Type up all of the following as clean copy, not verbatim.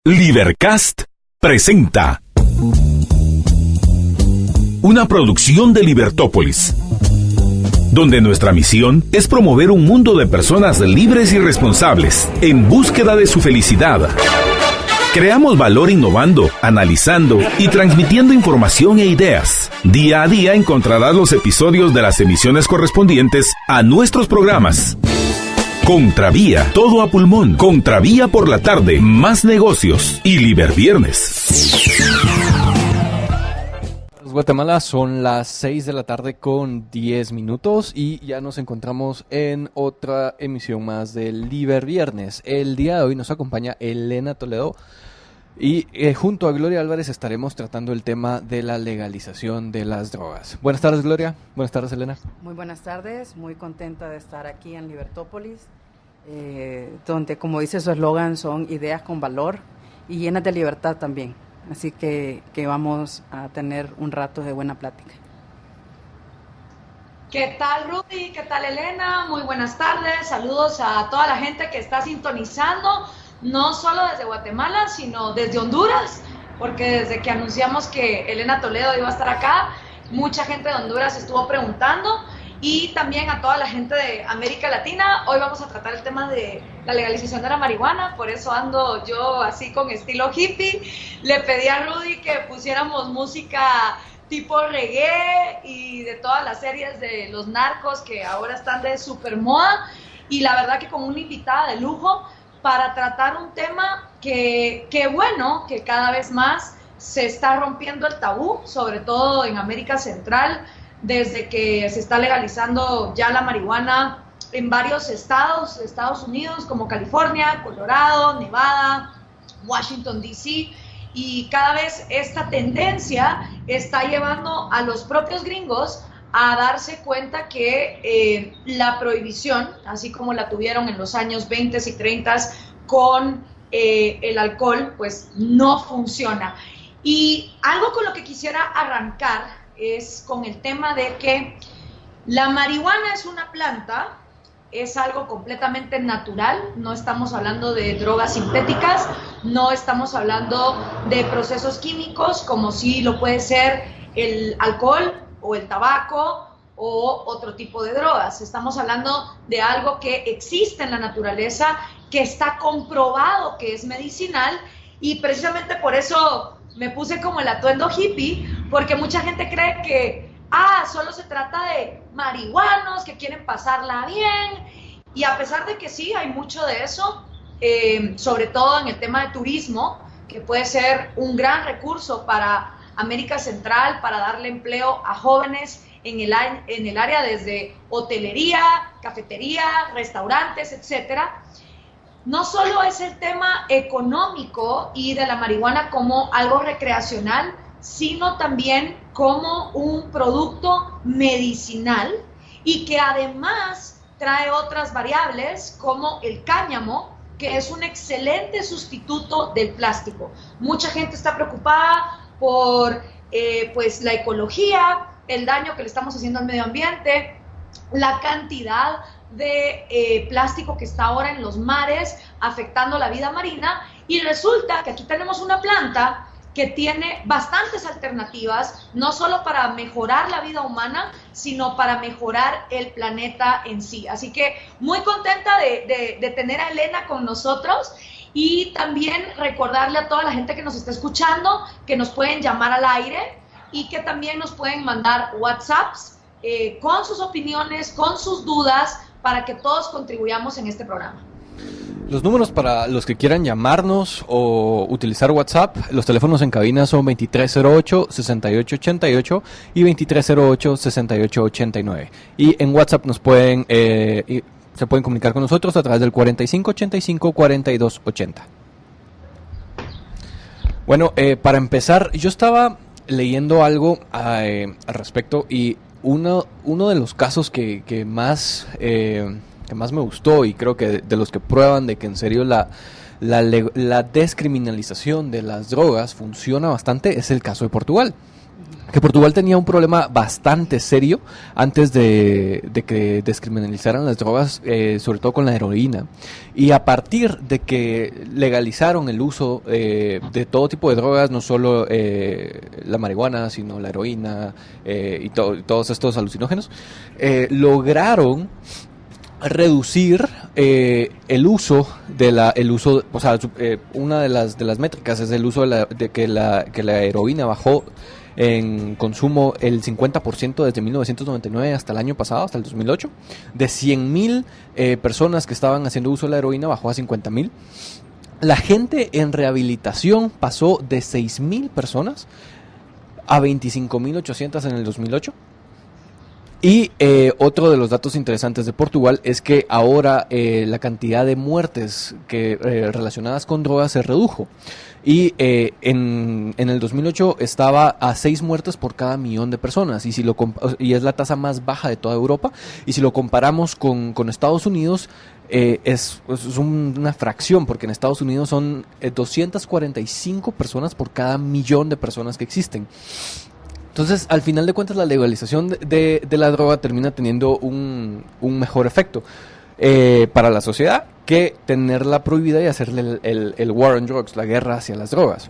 Libercast presenta una producción de Libertópolis, donde nuestra misión es promover un mundo de personas libres y responsables en búsqueda de su felicidad. Creamos valor innovando, analizando y transmitiendo información e ideas. Día a día encontrarás los episodios de las emisiones correspondientes a nuestros programas. Contravía, todo a pulmón. Contravía por la tarde, más negocios y Liberviernes. Guatemala, son las 6 de la tarde con 10 minutos y ya nos encontramos en otra emisión más del Liberviernes. El día de hoy nos acompaña Elena Toledo y junto a Gloria Álvarez estaremos tratando el tema de la legalización de las drogas. Buenas tardes, Gloria. Buenas tardes, Elena. Muy buenas tardes, muy contenta de estar aquí en Libertópolis, donde, como dice su eslogan, son ideas con valor y llenas de libertad también. Así que vamos a tener un rato de buena plática. ¿Qué tal, Rudy? ¿Qué tal, Elena? Muy buenas tardes. Saludos a toda la gente que está sintonizando, no solo desde Guatemala, sino desde Honduras, porque desde que anunciamos que Elena Toledo iba a estar acá, mucha gente de Honduras estuvo preguntando, y también a toda la gente de América Latina. Hoy vamos a tratar el tema de la legalización de la marihuana, por eso ando yo así con estilo hippie. Le pedí a Rudy que pusiéramos música tipo reggae y de todas las series de los narcos que ahora están de super moda, y la verdad que con una invitada de lujo para tratar un tema que bueno, que cada vez más se está rompiendo el tabú, sobre todo en América Central, desde que se está legalizando ya la marihuana en varios estados de Estados Unidos, como California, Colorado, Nevada, Washington D.C., y cada vez esta tendencia está llevando a los propios gringos a darse cuenta que la prohibición, así como la tuvieron en los años 20 y 30 con el alcohol, pues no funciona. Y algo con lo que quisiera arrancar es con el tema de que la marihuana es una planta, es algo completamente natural, no estamos hablando de drogas sintéticas, no estamos hablando de procesos químicos como si lo puede ser el alcohol o el tabaco o otro tipo de drogas. Estamos hablando de algo que existe en la naturaleza, que está comprobado que es medicinal, y precisamente por eso me puse como el atuendo hippie, porque mucha gente cree que solo se trata de marihuanos que quieren pasarla bien, y a pesar de que sí, hay mucho de eso, sobre todo en el tema de turismo, que puede ser un gran recurso para América Central, para darle empleo a jóvenes en el área desde hotelería, cafetería, restaurantes, etcétera. No solo es el tema económico y de la marihuana como algo recreacional, sino también como un producto medicinal, y que además trae otras variables como el cáñamo, que es un excelente sustituto del plástico. Mucha gente está preocupada por pues la ecología, el daño que le estamos haciendo al medio ambiente, la cantidad de plástico que está ahora en los mares afectando la vida marina, y resulta que aquí tenemos una planta que tiene bastantes alternativas, no solo para mejorar la vida humana, sino para mejorar el planeta en sí. Así que muy contenta de tener a Elena con nosotros, y también recordarle a toda la gente que nos está escuchando que nos pueden llamar al aire y que también nos pueden mandar WhatsApps con sus opiniones, con sus dudas, para que todos contribuyamos en este programa. Los números para los que quieran llamarnos o utilizar WhatsApp, los teléfonos en cabina son 2308-6888 y 2308-6889. Y en WhatsApp nos pueden se pueden comunicar con nosotros a través del 4585-4280. Bueno, para empezar, yo estaba leyendo algo al respecto, y uno de los casos que más me gustó, y creo que de los que prueban de que en serio la descriminalización de las drogas funciona bastante, es el caso de Portugal. que Portugal tenía un problema bastante serio antes de que descriminalizaran las drogas, sobre todo con la heroína. Y a partir de que legalizaron el uso de todo tipo de drogas, no solo la marihuana, sino la heroína y todos estos alucinógenos, lograron reducir el uso o sea, una de las métricas es el uso de que la heroína bajó en consumo el 50% desde 1999 hasta el año pasado, hasta el 2008. De 100,000 personas que estaban haciendo uso de la heroína, bajó a 50,000. La gente en rehabilitación pasó de 6,000 personas a 25,800 en el 2008. Y otro de los datos interesantes de Portugal es que ahora la cantidad de muertes relacionadas con drogas se redujo. Y en el 2008 estaba a 6 muertes por cada millón de personas, y es la tasa más baja de toda Europa. Y si lo comparamos con Estados Unidos, es una fracción, porque en Estados Unidos son 245 personas por cada millón de personas que existen. Entonces, al final de cuentas, la legalización de la droga termina teniendo un mejor efecto para la sociedad que tenerla prohibida y hacerle el war on drugs, la guerra hacia las drogas.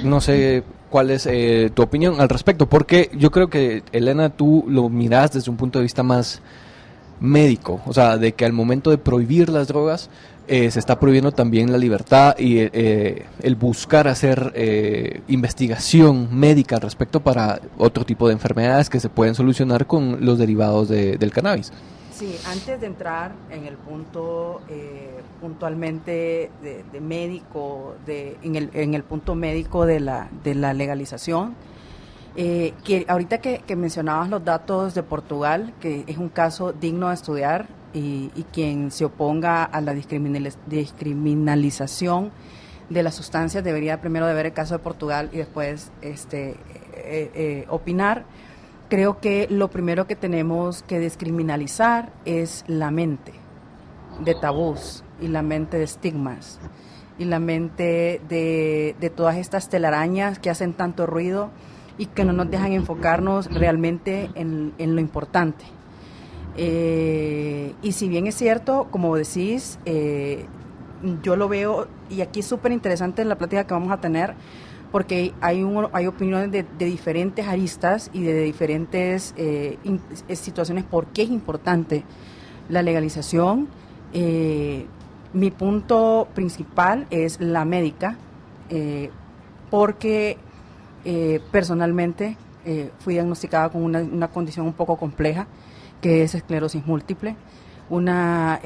No sé cuál es tu opinión al respecto, porque yo creo que, Elena, tú lo miras desde un punto de vista más médico, o sea, de que al momento de prohibir las drogas, se está prohibiendo también la libertad y el buscar hacer investigación médica al respecto para otro tipo de enfermedades que se pueden solucionar con los derivados del cannabis. Sí, antes de entrar en el punto puntualmente de médico, en el punto médico de la legalización, que ahorita que mencionabas los datos de Portugal, que es un caso digno de estudiar, y quien se oponga a la descriminalización de las sustancias debería primero de ver el caso de Portugal y después opinar. Creo que lo primero que tenemos que descriminalizar es la mente de tabús y la mente de estigmas y la mente de todas estas telarañas que hacen tanto ruido y que no nos dejan enfocarnos realmente en lo importante. Y si bien es cierto, como decís, yo lo veo, y aquí es súper interesante la plática que vamos a tener, porque hay opiniones de diferentes aristas y de diferentes situaciones por qué es importante la legalización. Mi punto principal es la médica, porque personalmente fui diagnosticada con una condición un poco compleja, que es esclerosis múltiple, una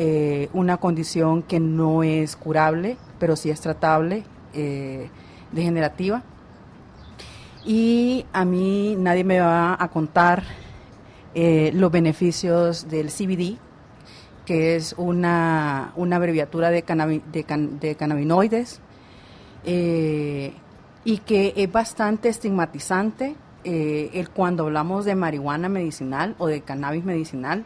condición que no es curable, pero sí es tratable, degenerativa. Y a mí nadie me va a contar los beneficios del CBD, que es una abreviatura de cannabinoides, y que es bastante estigmatizante cuando hablamos de marihuana medicinal o de cannabis medicinal,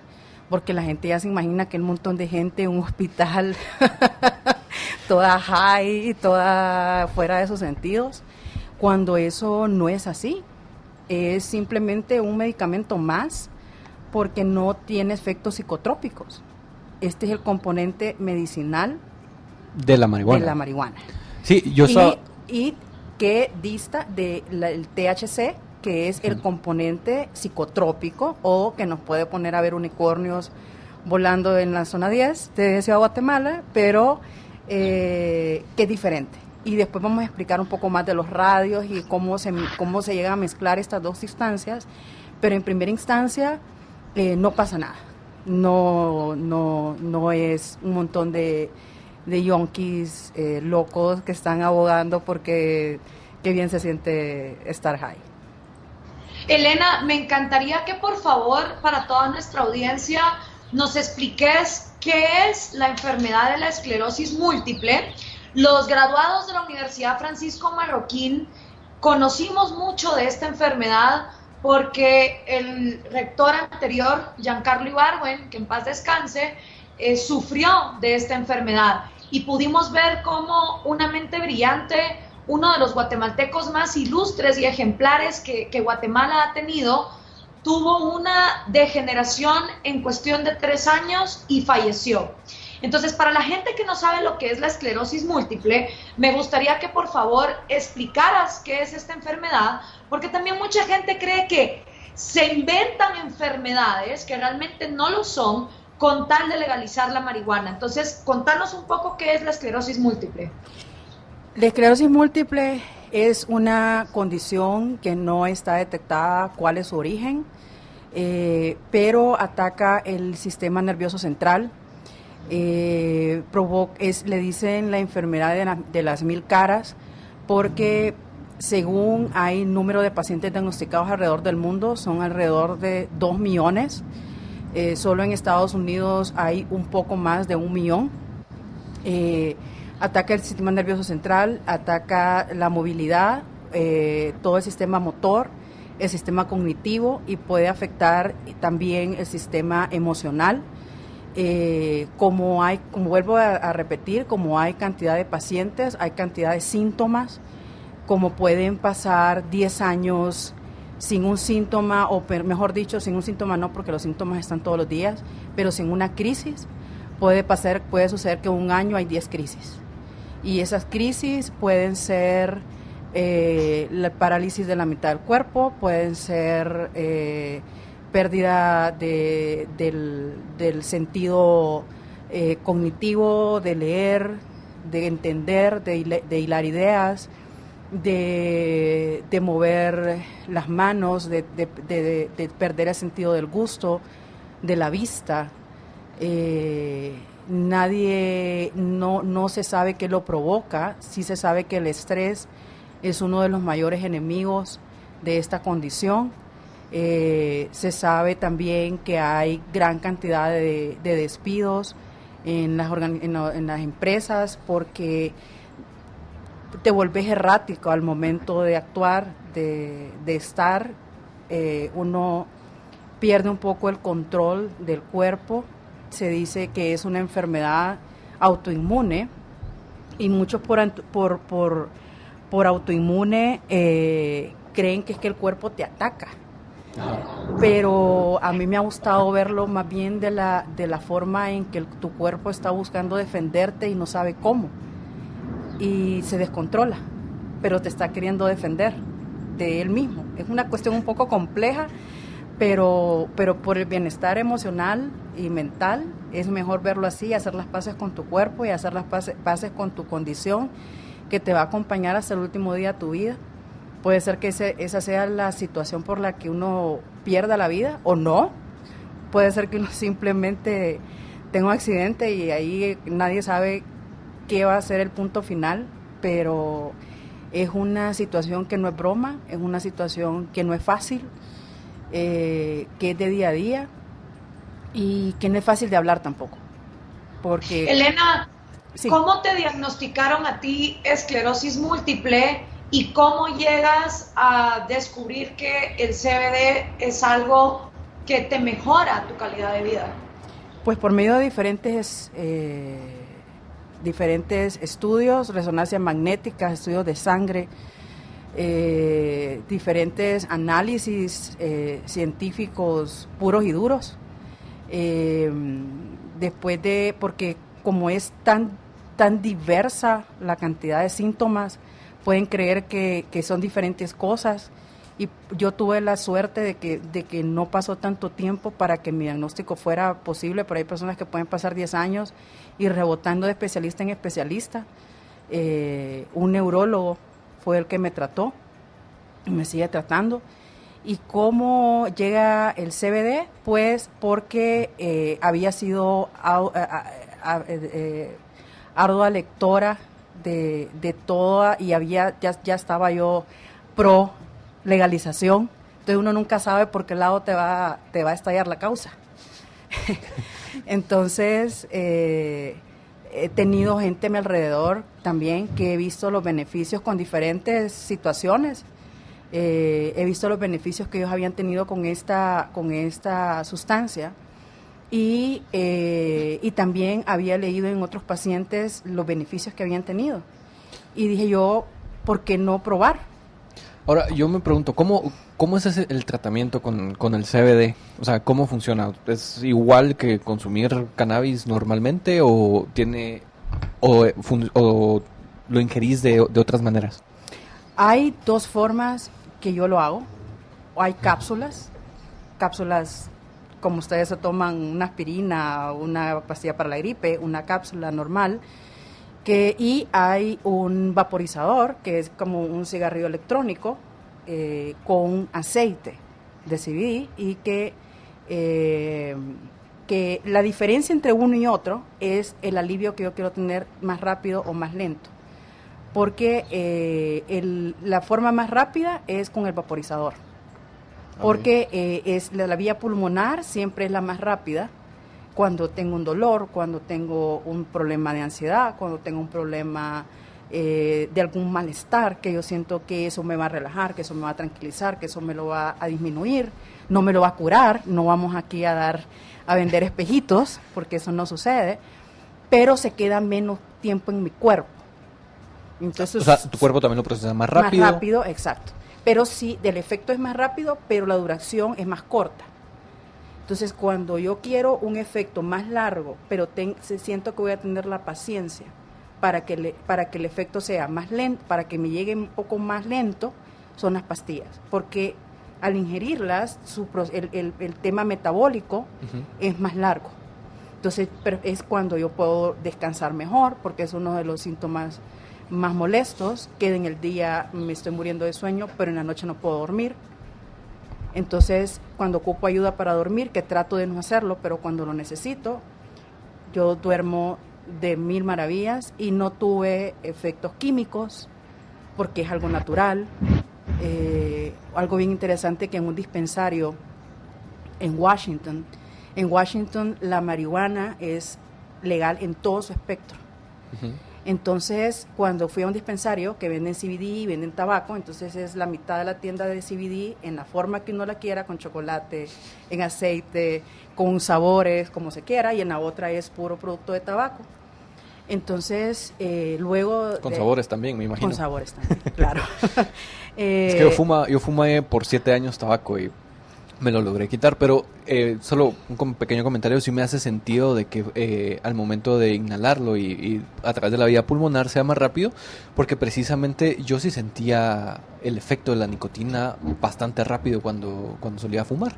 porque la gente ya se imagina que un montón de gente en un hospital toda high, toda fuera de sus sentidos, cuando eso no es así. Es simplemente un medicamento más porque no tiene efectos psicotrópicos. Este es el componente medicinal de la marihuana. Sí, y que dista del THC, que es el componente psicotrópico, o que nos puede poner a ver unicornios volando en la zona 10 de Ciudad de Guatemala, pero que es diferente. Y después vamos a explicar un poco más de los radios y cómo se llegan a mezclar estas dos sustancias, pero en primera instancia no pasa nada. No es un montón de yonkis locos que están abogando porque qué bien se siente estar high. Elena, me encantaría que por favor, para toda nuestra audiencia, nos expliques qué es la enfermedad de la esclerosis múltiple. Los graduados de la Universidad Francisco Marroquín conocimos mucho de esta enfermedad porque el rector anterior, Giancarlo Ibargüen, que en paz descanse, sufrió de esta enfermedad, y pudimos ver cómo una mente brillante, uno de los guatemaltecos más ilustres y ejemplares que Guatemala ha tenido, tuvo una degeneración en cuestión de 3 años y falleció. Entonces, para la gente que no sabe lo que es la esclerosis múltiple, me gustaría que por favor explicaras qué es esta enfermedad, porque también mucha gente cree que se inventan enfermedades que realmente no lo son con tal de legalizar la marihuana. Entonces, contanos un poco qué es la esclerosis múltiple. La esclerosis múltiple es una condición que no está detectada cuál es su origen, pero ataca el sistema nervioso central. Le dicen la enfermedad de las 1000 caras porque según hay número de pacientes diagnosticados alrededor del mundo, son alrededor de 2 millones. Solo en Estados Unidos hay un poco más de 1 millón. Ataca el sistema nervioso central, ataca la movilidad, todo el sistema motor, el sistema cognitivo y puede afectar también el sistema emocional. Como vuelvo a repetir, como hay cantidad de pacientes, hay cantidad de síntomas, como pueden pasar 10 años sin un síntoma, o mejor dicho, sin un síntoma no, porque los síntomas están todos los días, pero sin una crisis, puede suceder que en un año hay 10 crisis. Y esas crisis pueden ser la parálisis de la mitad del cuerpo, pueden ser pérdida del sentido cognitivo, de leer, de entender, de hilar ideas, de mover las manos, de perder el sentido del gusto, de la vista. No se sabe qué lo provoca. Sí se sabe que el estrés es uno de los mayores enemigos de esta condición. Se sabe también que hay gran cantidad de despidos en las empresas porque te vuelves errático al momento de actuar, de estar. Uno pierde un poco el control del cuerpo. Se dice que es una enfermedad autoinmune y muchos por autoinmune creen que es que el cuerpo te ataca. Pero a mí me ha gustado verlo más bien de la forma en que tu cuerpo está buscando defenderte y no sabe cómo. Y se descontrola, pero te está queriendo defender de él mismo. Es una cuestión un poco compleja, pero por el bienestar emocional y mental es mejor verlo así, hacer las paces con tu cuerpo y hacer las paces con tu condición que te va a acompañar hasta el último día de tu vida. Puede ser que esa sea la situación por la que uno pierda la vida o no. Puede ser que uno simplemente tenga un accidente y ahí nadie sabe qué va a ser el punto final, pero es una situación que no es broma, es una situación que no es fácil, que es de día a día y que no es fácil de hablar tampoco. Porque, Elena, sí. ¿Cómo te diagnosticaron a ti esclerosis múltiple y cómo llegas a descubrir que el CBD es algo que te mejora tu calidad de vida? Pues por medio de diferentes estudios, resonancia magnética, estudios de sangre, diferentes análisis científicos puros y duros. Porque como es tan diversa la cantidad de síntomas, pueden creer que son diferentes cosas. Y yo tuve la suerte de que no pasó tanto tiempo para que mi diagnóstico fuera posible, pero hay personas que pueden pasar 10 años y rebotando de especialista en especialista. Un neurólogo fue el que me trató y me sigue tratando. ¿Y cómo llega el CBD? Pues porque había sido ardua lectora de toda y ya estaba yo pro legalización, entonces uno nunca sabe por qué lado te va a estallar la causa. Entonces he tenido gente a mi alrededor también que he visto los beneficios con diferentes situaciones. He visto los beneficios que ellos habían tenido con esta sustancia y también había leído en otros pacientes los beneficios que habían tenido. Y dije yo, ¿por qué no probar? Ahora, yo me pregunto, ¿cómo es el tratamiento con el CBD? O sea, ¿cómo funciona? ¿Es igual que consumir cannabis normalmente o tiene o lo ingerís de otras maneras? Hay dos formas que yo lo hago. Hay cápsulas como ustedes se toman una aspirina, una pastilla para la gripe, una cápsula normal, y hay un vaporizador que es como un cigarrillo electrónico con aceite de CBD y que la diferencia entre uno y otro es el alivio que yo quiero tener más rápido o más lento. Porque la forma más rápida es con el vaporizador. Porque es la vía pulmonar siempre es la más rápida cuando tengo un dolor, cuando tengo un problema de ansiedad, cuando tengo un problema de algún malestar, que yo siento que eso me va a relajar, que eso me va a tranquilizar, que eso me lo va a disminuir, no me lo va a curar, no vamos aquí a vender espejitos, porque eso no sucede, pero se queda menos tiempo en mi cuerpo. Entonces, o sea, tu cuerpo también lo procesa más rápido. Más rápido, exacto. Pero sí, el efecto es más rápido, pero la duración es más corta. Entonces, cuando yo quiero un efecto más largo, pero siento que voy a tener la paciencia para que el efecto sea más lento, para que me llegue un poco más lento, son las pastillas. Porque al ingerirlas, el tema metabólico es más largo. Entonces, es cuando yo puedo descansar mejor, porque es uno de los síntomas más molestos, que en el día me estoy muriendo de sueño, pero en la noche no puedo dormir. Entonces, cuando ocupo ayuda para dormir, que trato de no hacerlo, pero cuando lo necesito, yo duermo de mil maravillas y no tuve efectos químicos, porque es algo natural. Algo bien interesante que en un dispensario en Washington la marihuana es legal en todo su espectro. Entonces, cuando fui a un dispensario que venden CBD, venden tabaco, entonces es la mitad de la tienda de CBD en la forma que uno la quiera, con chocolate, en aceite, con sabores, como se quiera, y en la otra es puro producto de tabaco. Entonces, luego... Con sabores también, me imagino. Con sabores también, claro. Es que yo fumé por 7 años tabaco y me lo logré quitar, pero solo un pequeño comentario, sí me hace sentido de que al momento de inhalarlo y a través de la vía pulmonar sea más rápido, porque precisamente yo sí sentía el efecto de la nicotina bastante rápido cuando solía fumar.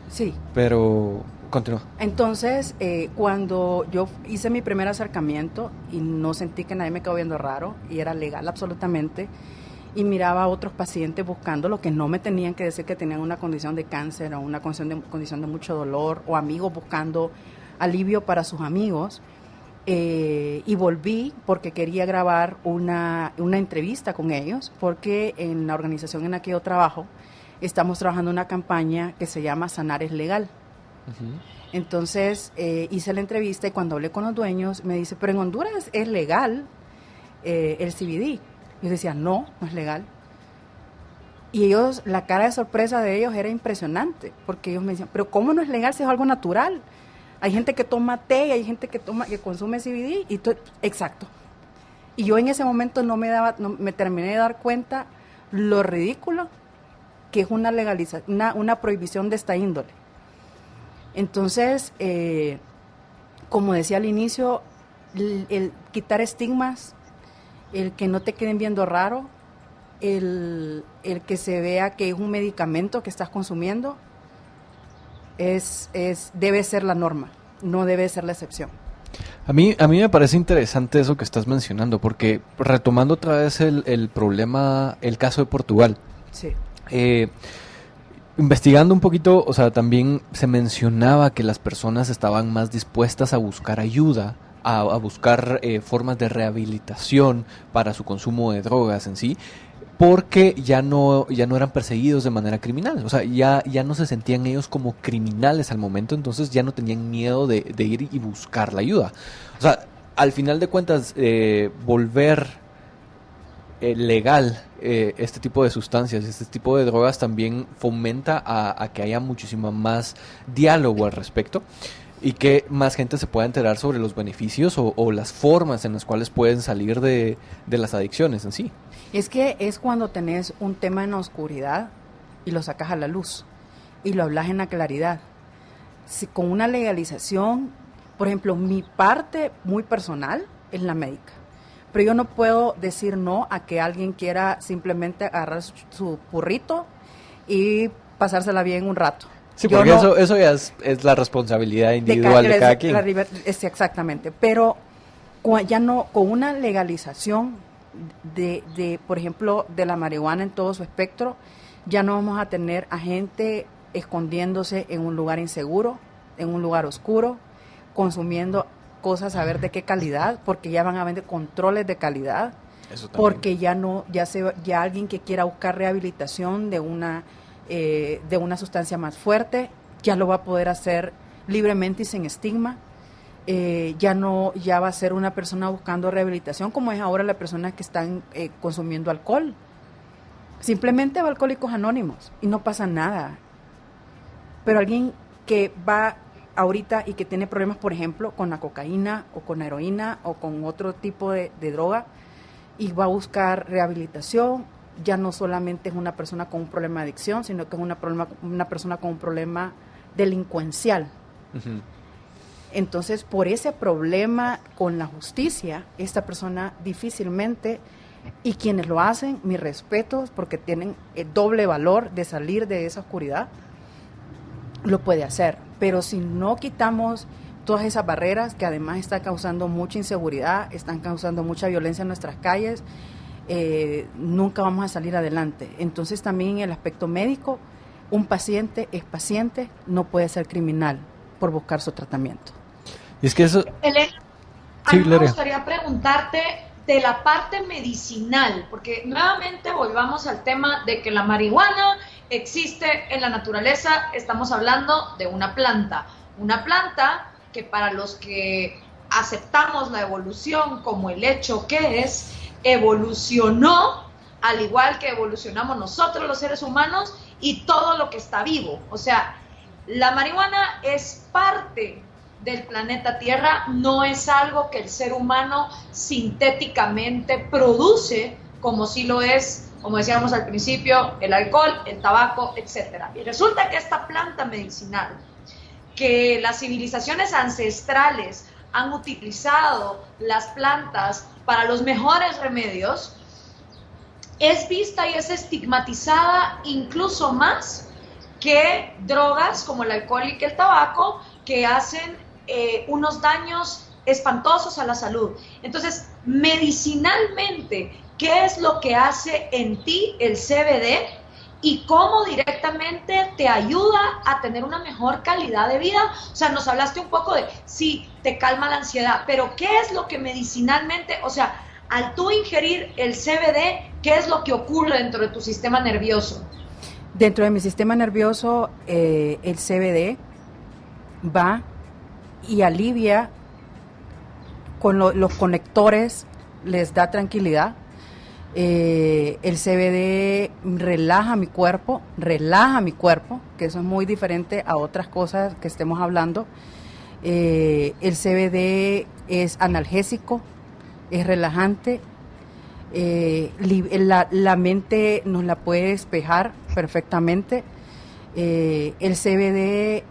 Sí. Pero continúa. Entonces, cuando yo hice mi primer acercamiento y no sentí que nadie me quedó viendo raro y era legal absolutamente, y miraba a otros pacientes buscando lo que no me tenían que decir que tenían una condición de cáncer o una condición de mucho dolor, o amigos buscando alivio para sus amigos, y volví porque quería grabar una entrevista con ellos, porque en la organización en la que yo trabajo estamos trabajando una campaña que se llama Sanar es Legal. Entonces hice la entrevista y cuando hablé con los dueños me dice, pero en Honduras es legal el CBD. Yo decía, no es legal. Y ellos, la cara de sorpresa de ellos era impresionante, porque ellos me decían, pero ¿cómo no es legal si es algo natural? Hay gente que toma té, hay gente que consume CBD, exacto. Y yo en ese momento no me terminé de dar cuenta lo ridículo que es una una prohibición de esta índole. Entonces, como decía al inicio, el quitar estigmas, el que no te queden viendo raro, el que se vea que es un medicamento que estás consumiendo, debe ser la norma, no debe ser la excepción. A mí me parece interesante eso que estás mencionando, porque retomando otra vez el problema, el caso de Portugal. Sí. Investigando un poquito, o sea, también se mencionaba que las personas estaban más dispuestas a buscar ayuda, a buscar formas de rehabilitación para su consumo de drogas en sí, porque ya no eran perseguidos de manera criminal. O sea, ya no se sentían ellos como criminales al momento, entonces ya no tenían miedo de ir y buscar la ayuda. O sea, al final de cuentas, volver legal este tipo de sustancias, este tipo de drogas también fomenta a que haya muchísimo más diálogo al respecto y que más gente se pueda enterar sobre los beneficios o las formas en las cuales pueden salir de las adicciones en sí. Es que es cuando tenés un tema en la oscuridad y lo sacas a la luz y lo hablas en la claridad. Si con una legalización, por ejemplo, mi parte muy personal es la médica, pero yo no puedo decir no a que alguien quiera simplemente agarrar su burrito y pasársela bien un rato. Sí, Yo porque no- eso ya es la responsabilidad individual de cada quien. Exactamente, pero ya no, con una legalización por ejemplo, de la marihuana en todo su espectro, ya no vamos a tener a gente escondiéndose en un lugar inseguro, en un lugar oscuro, consumiendo cosas a ver de qué calidad, porque ya van a haber controles de calidad, Eso también. porque ya alguien que quiera buscar rehabilitación de una sustancia más fuerte, ya lo va a poder hacer libremente y sin estigma. Ya va a ser una persona buscando rehabilitación, como es ahora la persona que están consumiendo alcohol. Simplemente va a Alcohólicos Anónimos y no pasa nada. Pero alguien que va ahorita y que tiene problemas, por ejemplo, con la cocaína o con la heroína o con otro tipo de droga y va a buscar rehabilitación, ya no solamente es una persona con un problema de adicción, sino que es una persona con un problema delincuencial. Ujú. Entonces, por ese problema con la justicia, esta persona difícilmente, y quienes lo hacen, mis respetos, porque tienen el doble valor de salir de esa oscuridad, lo puede hacer. Pero si no quitamos todas esas barreras que además están causando mucha inseguridad, están causando mucha violencia en nuestras calles, nunca vamos a salir adelante. Entonces, también en el aspecto médico, un paciente es paciente, no puede ser criminal por buscar su tratamiento. Y es que eso... Elena, a Sí, mí me Gloria. gustaría preguntarte de la parte medicinal, porque nuevamente volvamos al tema de que la marihuana existe en la naturaleza. Estamos hablando de una planta que para los que aceptamos la evolución como el hecho que es, evolucionó al igual que evolucionamos nosotros los seres humanos y todo lo que está vivo. O sea, la marihuana es parte del planeta Tierra, no es algo que el ser humano sintéticamente produce, como si lo es, como decíamos al principio, el alcohol, el tabaco, etcétera. Y resulta que esta planta medicinal, que las civilizaciones ancestrales han utilizado las plantas para los mejores remedios, es vista y es estigmatizada incluso más que drogas como el alcohol y que el tabaco, que hacen unos daños espantosos a la salud. Entonces, medicinalmente, ¿qué es lo que hace en ti el CBD y cómo directamente te ayuda a tener una mejor calidad de vida? O sea, nos hablaste un poco de, sí, te calma la ansiedad, pero ¿qué es lo que medicinalmente, o sea, al tú ingerir el CBD, qué es lo que ocurre dentro de tu sistema nervioso? Dentro de mi sistema nervioso, el CBD va y alivia con los conectores, les da tranquilidad. El CBD relaja mi cuerpo, que eso es muy diferente a otras cosas que estemos hablando. El CBD es analgésico, es relajante, la mente nos la puede despejar perfectamente. El CBD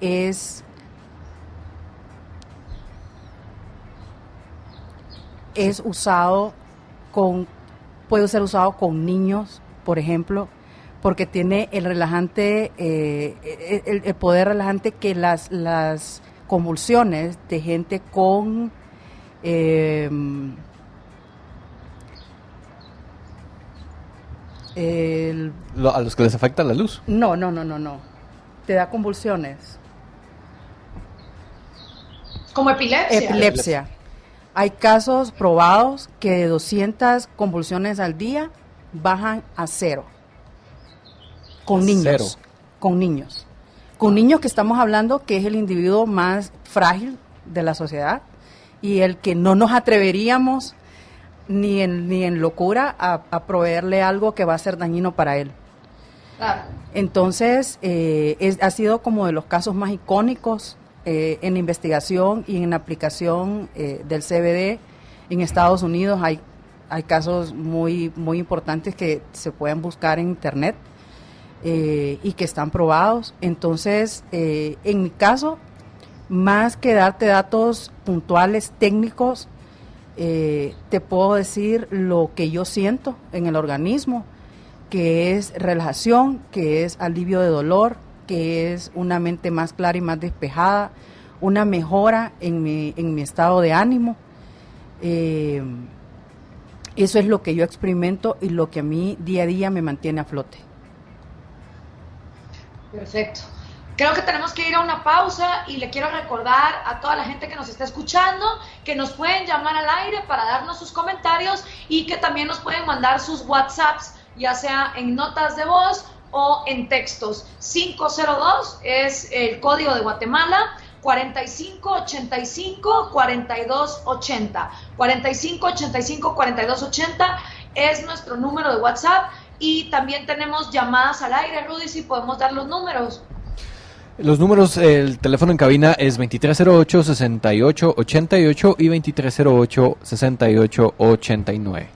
puede ser usado con niños, por ejemplo, porque tiene el relajante, el poder relajante que las convulsiones de gente con A los que les afecta la luz. No, te da convulsiones. Como epilepsia. Epilepsia. Hay casos probados que de 200 convulsiones al día bajan a 0. Con niños. Cero. Con niños. Con niños que estamos hablando que es el individuo más frágil de la sociedad y el que no nos atreveríamos ni en locura a proveerle algo que va a ser dañino para él. Claro. Entonces, ha sido como de los casos más icónicos en investigación y en aplicación del CBD. En Estados Unidos hay hay casos muy, muy importantes que se pueden buscar en internet y que están probados. Entonces, en mi caso, más que darte datos puntuales, técnicos, te puedo decir lo que yo siento en el organismo, que es relajación, que es alivio de dolor, que es una mente más clara y más despejada, una mejora en mi estado de ánimo. Eso es lo que yo experimento y lo que a mí día a día me mantiene a flote. Perfecto. Creo que tenemos que ir a una pausa y le quiero recordar a toda la gente que nos está escuchando que nos pueden llamar al aire para darnos sus comentarios y que también nos pueden mandar sus WhatsApps, ya sea en notas de voz o en textos. 502 es el código de Guatemala, 4585-4280. 4585-4280 es nuestro número de WhatsApp. Y también tenemos llamadas al aire, Rudy, si podemos dar los números. Los números, el teléfono en cabina es 2308-6888 y 2308-6889.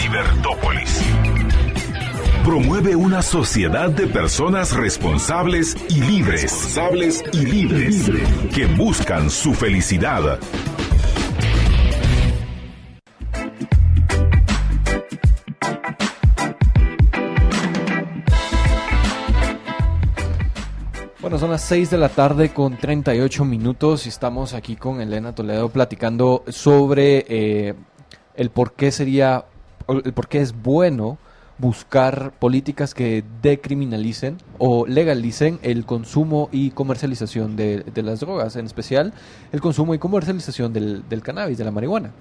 Libertópolis. Promueve una sociedad de personas responsables y libres. Que buscan su felicidad. Bueno, son las 6 de la tarde con 38 minutos y estamos aquí con Elena Toledo platicando sobre el por qué es bueno buscar políticas que decriminalicen o legalicen el consumo y comercialización de las drogas, en especial el consumo y comercialización del cannabis, de la marihuana.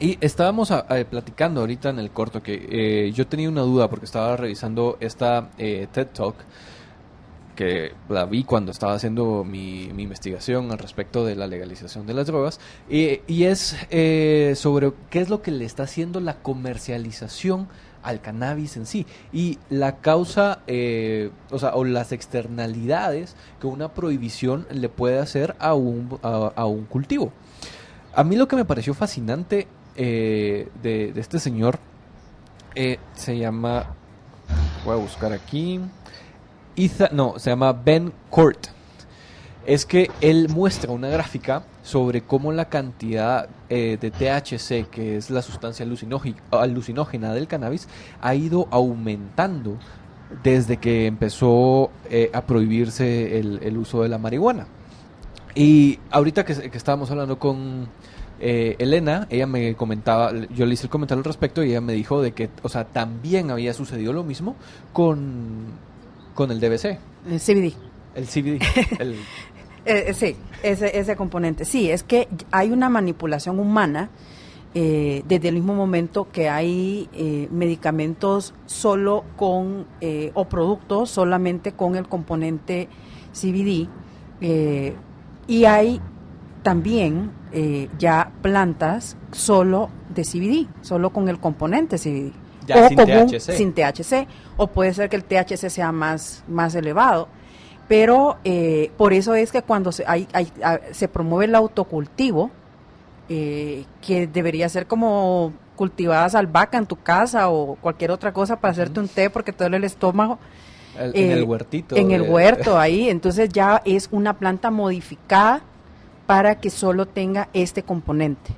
Y estábamos platicando ahorita en el corto que yo tenía una duda porque estaba revisando esta TED Talk, que la vi cuando estaba haciendo mi investigación al respecto de la legalización de las drogas, y es sobre qué es lo que le está haciendo la comercialización al cannabis en sí, y la causa, o las externalidades que una prohibición le puede hacer a un cultivo. A mí lo que me pareció fascinante de este señor se llama, voy a buscar aquí, se llama Ben Court. Es que él muestra una gráfica sobre cómo la cantidad de THC, que es la sustancia alucinógena del cannabis, ha ido aumentando desde que empezó a prohibirse el uso de la marihuana. Y ahorita que estábamos hablando con Elena, ella me comentaba, yo le hice el comentario al respecto y ella me dijo de que, también había sucedido lo mismo con el DBC. El CBD. El CBD. Sí, ese componente. Sí, es que hay una manipulación humana desde el mismo momento que hay medicamentos solo con, o productos solamente con el componente CBD, y hay también ya plantas solo de CBD, solo con el componente CBD. Ya, o sin común, THC. Sin THC, o puede ser que el THC sea más elevado, pero por eso es que cuando se promueve el autocultivo, que debería ser como cultivadas albahaca en tu casa o cualquier otra cosa para hacerte un té porque te duele el estómago. En el huertito. En el huerto ahí, entonces ya es una planta modificada para que solo tenga este componente.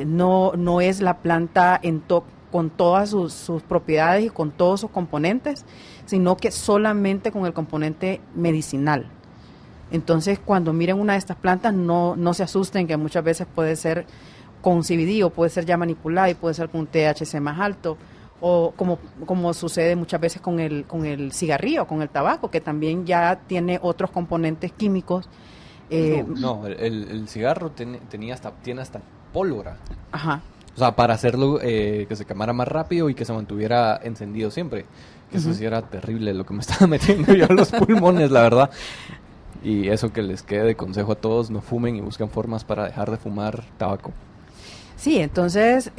No es la planta con todas sus propiedades y con todos sus componentes, sino que solamente con el componente medicinal. Entonces, cuando miren una de estas plantas, no se asusten, que muchas veces puede ser con CBD o puede ser ya manipulada y puede ser con un THC más alto, o como sucede muchas veces con el cigarrillo, con el tabaco, que también ya tiene otros componentes químicos. El cigarro tiene hasta pólvora. Ajá. Para hacerlo que se quemara más rápido y que se mantuviera encendido siempre. que eso sí era terrible lo que me estaba metiendo yo a los pulmones, la verdad. Y eso que les quede de consejo a todos, no fumen y busquen formas para dejar de fumar tabaco. Sí, entonces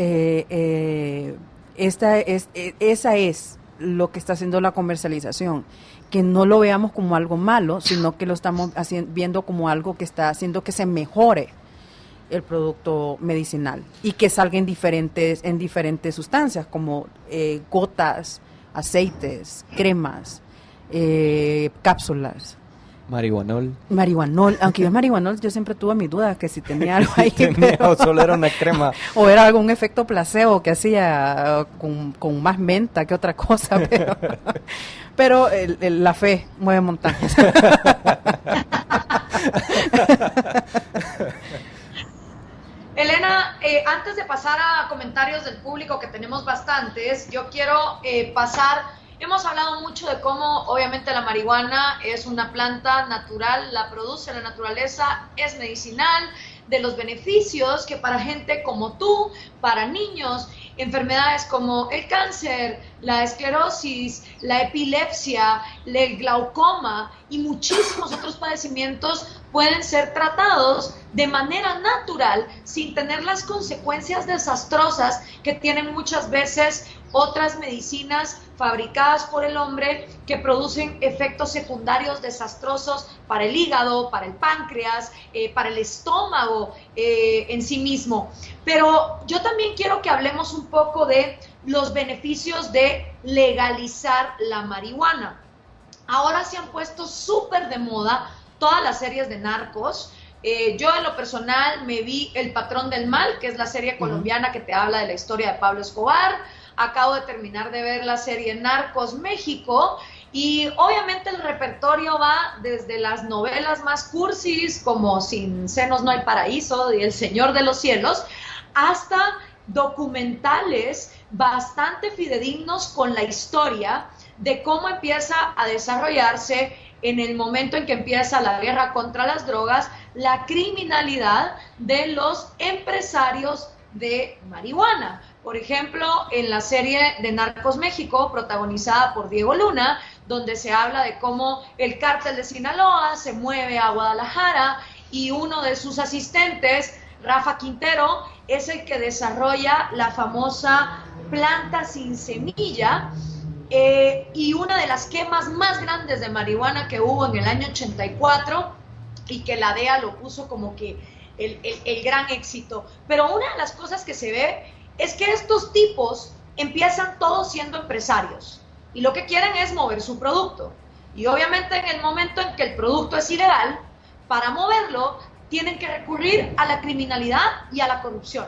esa es lo que está haciendo la comercialización, que no lo veamos como algo malo, sino que lo estamos viendo como algo que está haciendo que se mejore el producto medicinal y que salga en diferentes sustancias como gotas, aceites, cremas, cápsulas. Marihuanol, aunque yo marihuanol yo siempre tuve mis dudas que si tenía algo ahí. o solo era una crema. O era algún efecto placebo que hacía con más menta que otra cosa. Pero la fe mueve montañas. Elena, antes de pasar a comentarios del público, que tenemos bastantes, yo quiero hemos hablado mucho de cómo obviamente la marihuana es una planta natural, la produce la naturaleza, es medicinal, de los beneficios que para gente como tú, para niños, enfermedades como el cáncer, la esclerosis, la epilepsia, el glaucoma y muchísimos otros padecimientos pueden ser tratados de manera natural sin tener las consecuencias desastrosas que tienen muchas veces otras medicinas fabricadas por el hombre que producen efectos secundarios desastrosos para el hígado, para el páncreas, para el estómago en sí mismo. Pero yo también quiero que hablemos un poco de los beneficios de legalizar la marihuana. Ahora se han puesto súper de moda todas las series de narcos. Yo en lo personal me vi El Patrón del Mal, que es la serie colombiana que te habla de la historia de Pablo Escobar. Acabo de terminar de ver la serie Narcos México y obviamente el repertorio va desde las novelas más cursis como Sin senos no hay paraíso y El Señor de los Cielos hasta documentales bastante fidedignos con la historia de cómo empieza a desarrollarse en el momento en que empieza la guerra contra las drogas, la criminalidad de los empresarios de marihuana. Por ejemplo, en la serie de Narcos México, protagonizada por Diego Luna, donde se habla de cómo el cártel de Sinaloa se mueve a Guadalajara y uno de sus asistentes, Rafa Quintero, es el que desarrolla la famosa planta sin semilla y una de las quemas más grandes de marihuana que hubo en el año 84 y que la DEA lo puso como que el gran éxito. Pero una de las cosas que se ve es que estos tipos empiezan todos siendo empresarios y lo que quieren es mover su producto. Y obviamente en el momento en que el producto es ilegal, para moverlo tienen que recurrir a la criminalidad y a la corrupción.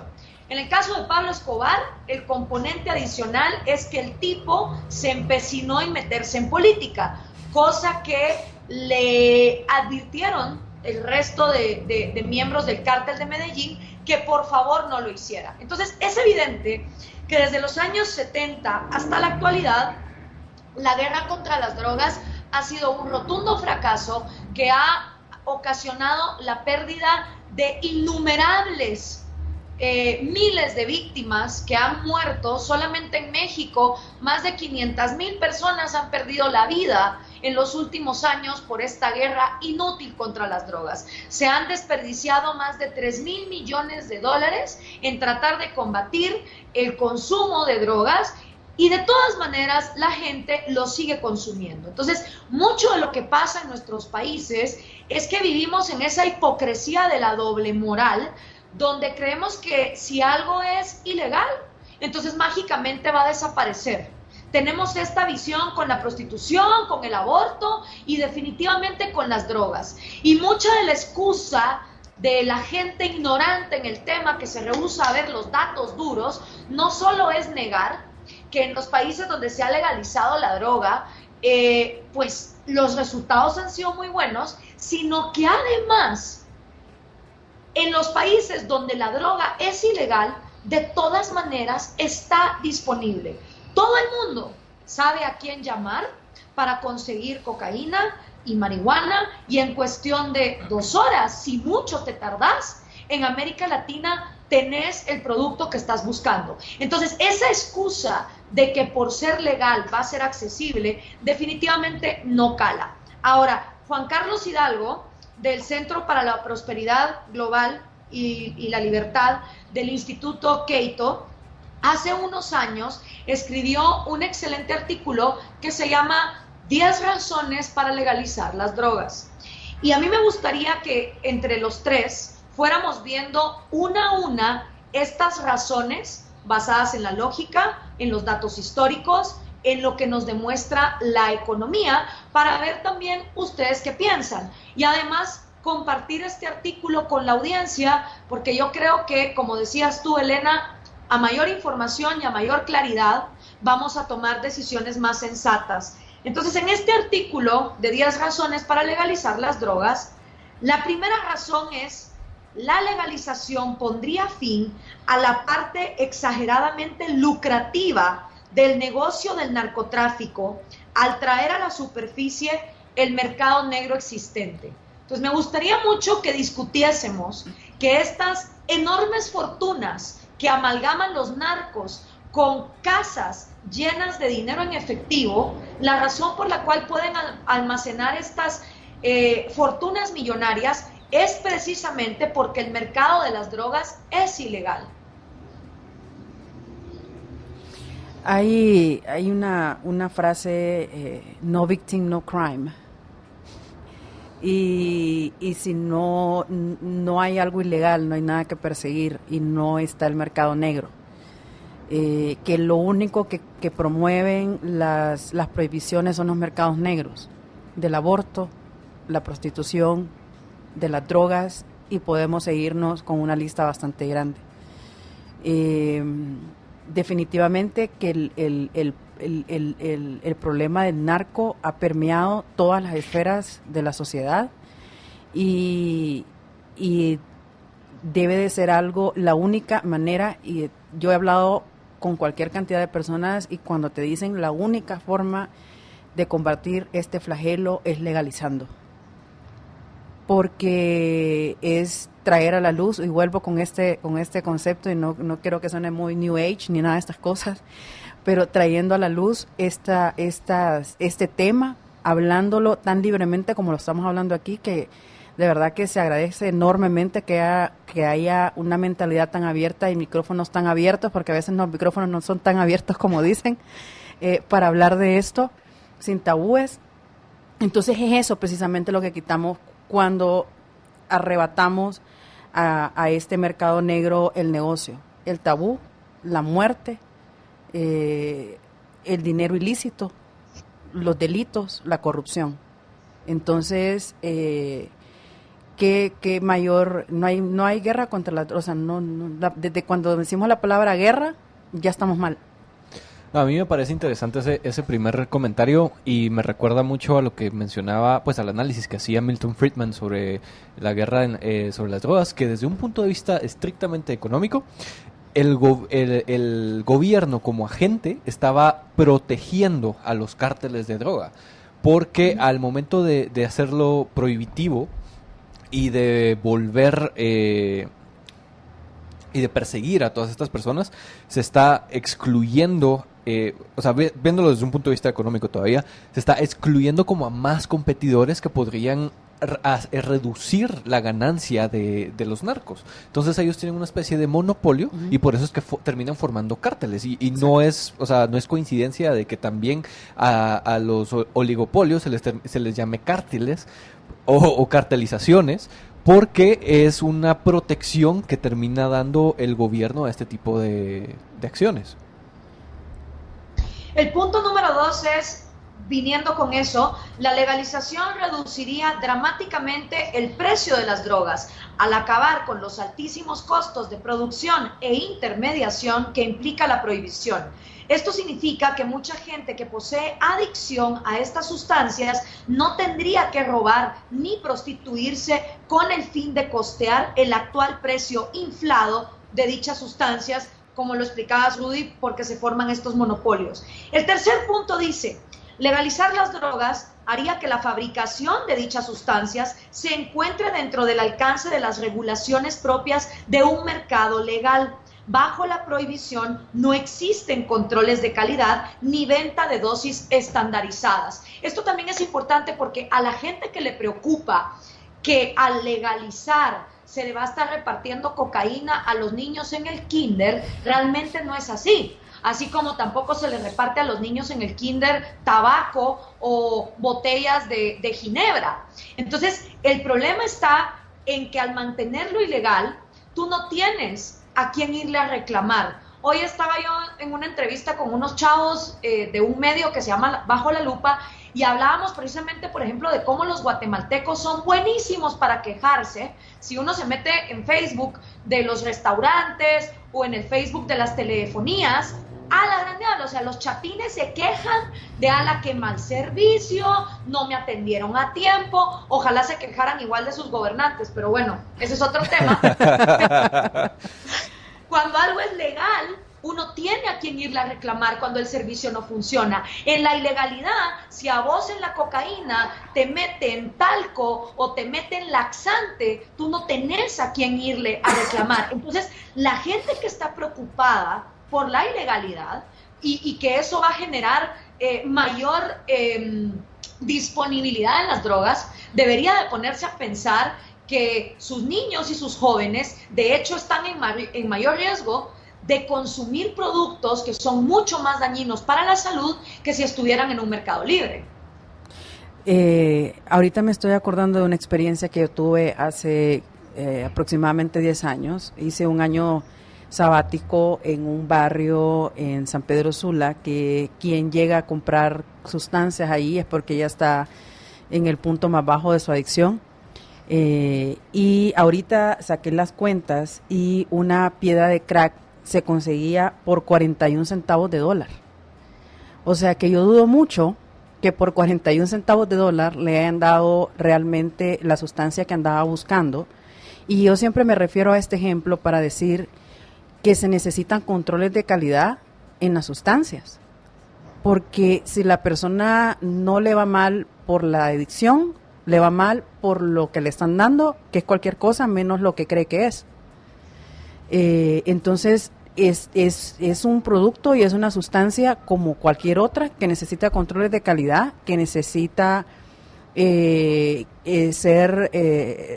En el caso de Pablo Escobar, el componente adicional es que el tipo se empecinó en meterse en política, cosa que le advirtieron el resto de miembros del cártel de Medellín que por favor no lo hiciera. Entonces es evidente que desde los años 70 hasta la actualidad la guerra contra las drogas ha sido un rotundo fracaso que ha ocasionado la pérdida de innumerables miles de víctimas que han muerto. Solamente en México más de 500,000 personas han perdido la vida en los últimos años por esta guerra inútil contra las drogas. Se han desperdiciado más de 3,000 millones de dólares en tratar de combatir el consumo de drogas y de todas maneras la gente lo sigue consumiendo. Entonces, mucho de lo que pasa en nuestros países es que vivimos en esa hipocresía de la doble moral, donde creemos que si algo es ilegal, entonces mágicamente va a desaparecer. Tenemos esta visión con la prostitución, con el aborto y definitivamente con las drogas. Y mucha de la excusa de la gente ignorante en el tema que se rehúsa a ver los datos duros, no solo es negar que en los países donde se ha legalizado la droga, pues los resultados han sido muy buenos, sino que además en los países donde la droga es ilegal, de todas maneras está disponible. Todo el mundo sabe a quién llamar para conseguir cocaína y marihuana y en cuestión de 2 horas, si mucho te tardás, en América Latina tenés el producto que estás buscando. Entonces, esa excusa de que por ser legal va a ser accesible, definitivamente no cala. Ahora, Juan Carlos Hidalgo, del Centro para la Prosperidad Global y la Libertad del Instituto Cato, hace unos años escribió un excelente artículo que se llama 10 razones para legalizar las drogas. Y a mí me gustaría que entre los tres fuéramos viendo una a una estas razones basadas en la lógica, en los datos históricos, en lo que nos demuestra la economía, para ver también ustedes qué piensan. Y además compartir este artículo con la audiencia, porque yo creo que, como decías tú, Elena, a mayor información y a mayor claridad vamos a tomar decisiones más sensatas. Entonces, en este artículo de 10 razones para legalizar las drogas, la primera razón es: la legalización pondría fin a la parte exageradamente lucrativa del negocio del narcotráfico al traer a la superficie el mercado negro existente. Entonces, me gustaría mucho que discutiésemos que estas enormes fortunas que amalgaman los narcos con casas llenas de dinero en efectivo, la razón por la cual pueden almacenar estas fortunas millonarias es precisamente porque el mercado de las drogas es ilegal. Hay una frase, no victim, no crime. Y si no hay algo ilegal, no hay nada que perseguir y no está el mercado negro. Que lo único que promueven las prohibiciones son los mercados negros, del aborto, la prostitución, de las drogas, y podemos seguirnos con una lista bastante grande. Definitivamente que el problema del narco ha permeado todas las esferas de la sociedad y debe de ser algo, la única manera, y yo he hablado con cualquier cantidad de personas y cuando te dicen la única forma de combatir este flagelo es legalizando, porque es traer a la luz, y vuelvo con este concepto, y no quiero que suene muy New Age ni nada de estas cosas, pero trayendo a la luz este tema, hablándolo tan libremente como lo estamos hablando aquí, que de verdad que se agradece enormemente que haya una mentalidad tan abierta y micrófonos tan abiertos, porque a veces los micrófonos no son tan abiertos como dicen, para hablar de esto sin tabúes. Entonces es eso precisamente lo que quitamos cuando arrebatamos a este mercado negro el negocio, el tabú, la muerte, el dinero ilícito, los delitos, la corrupción. Entonces, ¿qué mayor? No hay guerra contra la... O sea, desde cuando decimos la palabra guerra, ya estamos mal. A mí me parece interesante ese primer comentario y me recuerda mucho a lo que mencionaba, pues al análisis que hacía Milton Friedman sobre la guerra sobre las drogas, que desde un punto de vista estrictamente económico, el gobierno como agente estaba protegiendo a los cárteles de droga, porque al momento de hacerlo prohibitivo y de volver... y de perseguir a todas estas personas, se está excluyendo, o sea, viéndolo desde un punto de vista económico todavía, se está excluyendo como a más competidores que podrían reducir la ganancia de los narcos. Entonces ellos tienen una especie de monopolio y por eso es que terminan formando cárteles y no es, o sea, no es coincidencia de que también a los oligopolios se les llame cárteles o cartelizaciones, porque es una protección que termina dando el gobierno a este tipo de acciones. El punto número 2 es, viniendo con eso, la legalización reduciría dramáticamente el precio de las drogas, al acabar con los altísimos costos de producción e intermediación que implica la prohibición. Esto significa que mucha gente que posee adicción a estas sustancias no tendría que robar ni prostituirse con el fin de costear el actual precio inflado de dichas sustancias, como lo explicabas, Rudy, porque se forman estos monopolios. El tercer punto dice: legalizar las drogas haría que la fabricación de dichas sustancias se encuentre dentro del alcance de las regulaciones propias de un mercado legal. bajo la prohibición no existen controles de calidad ni venta de dosis estandarizadas. Esto también es importante porque a la gente que le preocupa que al legalizar se le va a estar repartiendo cocaína a los niños en el kinder, realmente no es así. Así como tampoco se les reparte a los niños en el kinder tabaco o botellas de ginebra. Entonces, el problema está en que al mantenerlo ilegal, tú no tienes a quién irle a reclamar. Hoy estaba yo en una entrevista con unos chavos de un medio que se llama Bajo la Lupa y hablábamos precisamente, por ejemplo, de cómo los guatemaltecos son buenísimos para quejarse. Si uno se mete en Facebook de los restaurantes o en el Facebook de las telefonías, a la grande, o sea, los chatines se quejan de a la que mal servicio, no me atendieron a tiempo, ojalá se quejaran igual de sus gobernantes, pero bueno, ese es otro tema. Cuando algo es legal, uno tiene a quien irle a reclamar cuando el servicio no funciona. En la ilegalidad, si a vos en la cocaína te meten talco o te meten laxante, tú no tenés a quien irle a reclamar. Entonces, la gente que está preocupada por la ilegalidad y que eso va a generar mayor disponibilidad en las drogas, debería de ponerse a pensar que sus niños y sus jóvenes de hecho están en mayor riesgo de consumir productos que son mucho más dañinos para la salud que si estuvieran en un mercado libre. Ahorita me estoy acordando de una experiencia que yo tuve hace aproximadamente 10 años. Hice un año sabático en un barrio en San Pedro Sula, que quien llega a comprar sustancias ahí es porque ya está en el punto más bajo de su adicción. Y ahorita saqué las cuentas y una piedra de crack se conseguía por 41 centavos de dólar. O sea que yo dudo mucho que por 41 centavos de dólar le hayan dado realmente la sustancia que andaba buscando. Y yo siempre me refiero a este ejemplo para decir que se necesitan controles de calidad en las sustancias, porque si la persona no le va mal por la adicción, le va mal por lo que le están dando, que es cualquier cosa menos lo que cree que es. Entonces es un producto y es una sustancia como cualquier otra que necesita controles de calidad, que necesita ser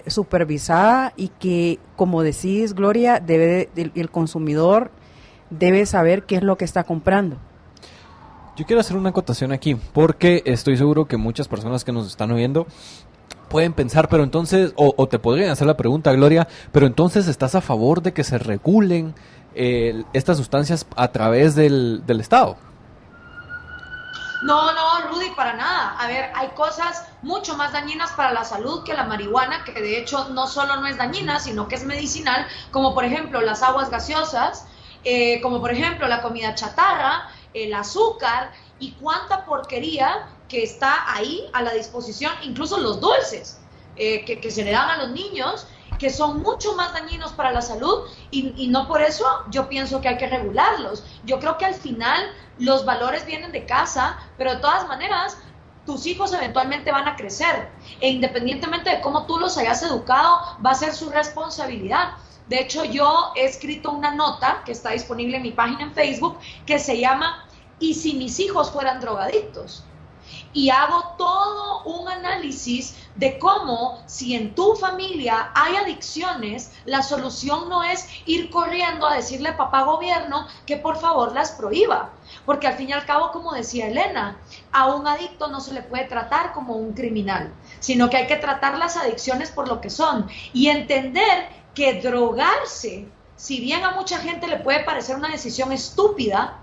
supervisada y que, como decís, Gloria, el consumidor debe saber qué es lo que está comprando. Yo quiero hacer una acotación aquí, porque estoy seguro que muchas personas que nos están oyendo pueden pensar, pero entonces, o te podrían hacer la pregunta, Gloria, pero entonces ¿estás a favor de que se regulen estas sustancias a través del Estado? No, Rudy, para nada. A ver, hay cosas mucho más dañinas para la salud que la marihuana, que de hecho no solo no es dañina, sino que es medicinal, como por ejemplo las aguas gaseosas, como por ejemplo la comida chatarra, el azúcar y cuánta porquería que está ahí a la disposición, incluso los dulces que se le dan a los niños, que son mucho más dañinos para la salud y no por eso yo pienso que hay que regularlos. Yo creo que al final los valores vienen de casa, pero de todas maneras tus hijos eventualmente van a crecer e independientemente de cómo tú los hayas educado, va a ser su responsabilidad. De hecho, yo he escrito una nota que está disponible en mi página en Facebook que se llama ¿Y si mis hijos fueran drogadictos? Y hago todo un análisis de cómo si en tu familia hay adicciones, la solución no es ir corriendo a decirle a papá gobierno que por favor las prohíba. Porque al fin y al cabo, como decía Elena, a un adicto no se le puede tratar como un criminal, sino que hay que tratar las adicciones por lo que son y entender que drogarse, si bien a mucha gente le puede parecer una decisión estúpida,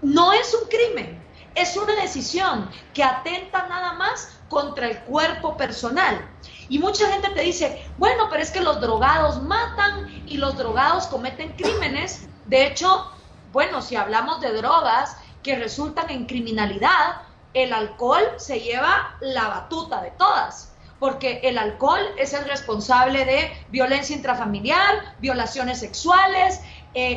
no es un crimen. Es una decisión que atenta nada más contra el cuerpo personal. Y mucha gente te dice, bueno, pero es que los drogados matan y los drogados cometen crímenes. De hecho, bueno, si hablamos de drogas que resultan en criminalidad, el alcohol se lleva la batuta de todas. Porque el alcohol es el responsable de violencia intrafamiliar, violaciones sexuales,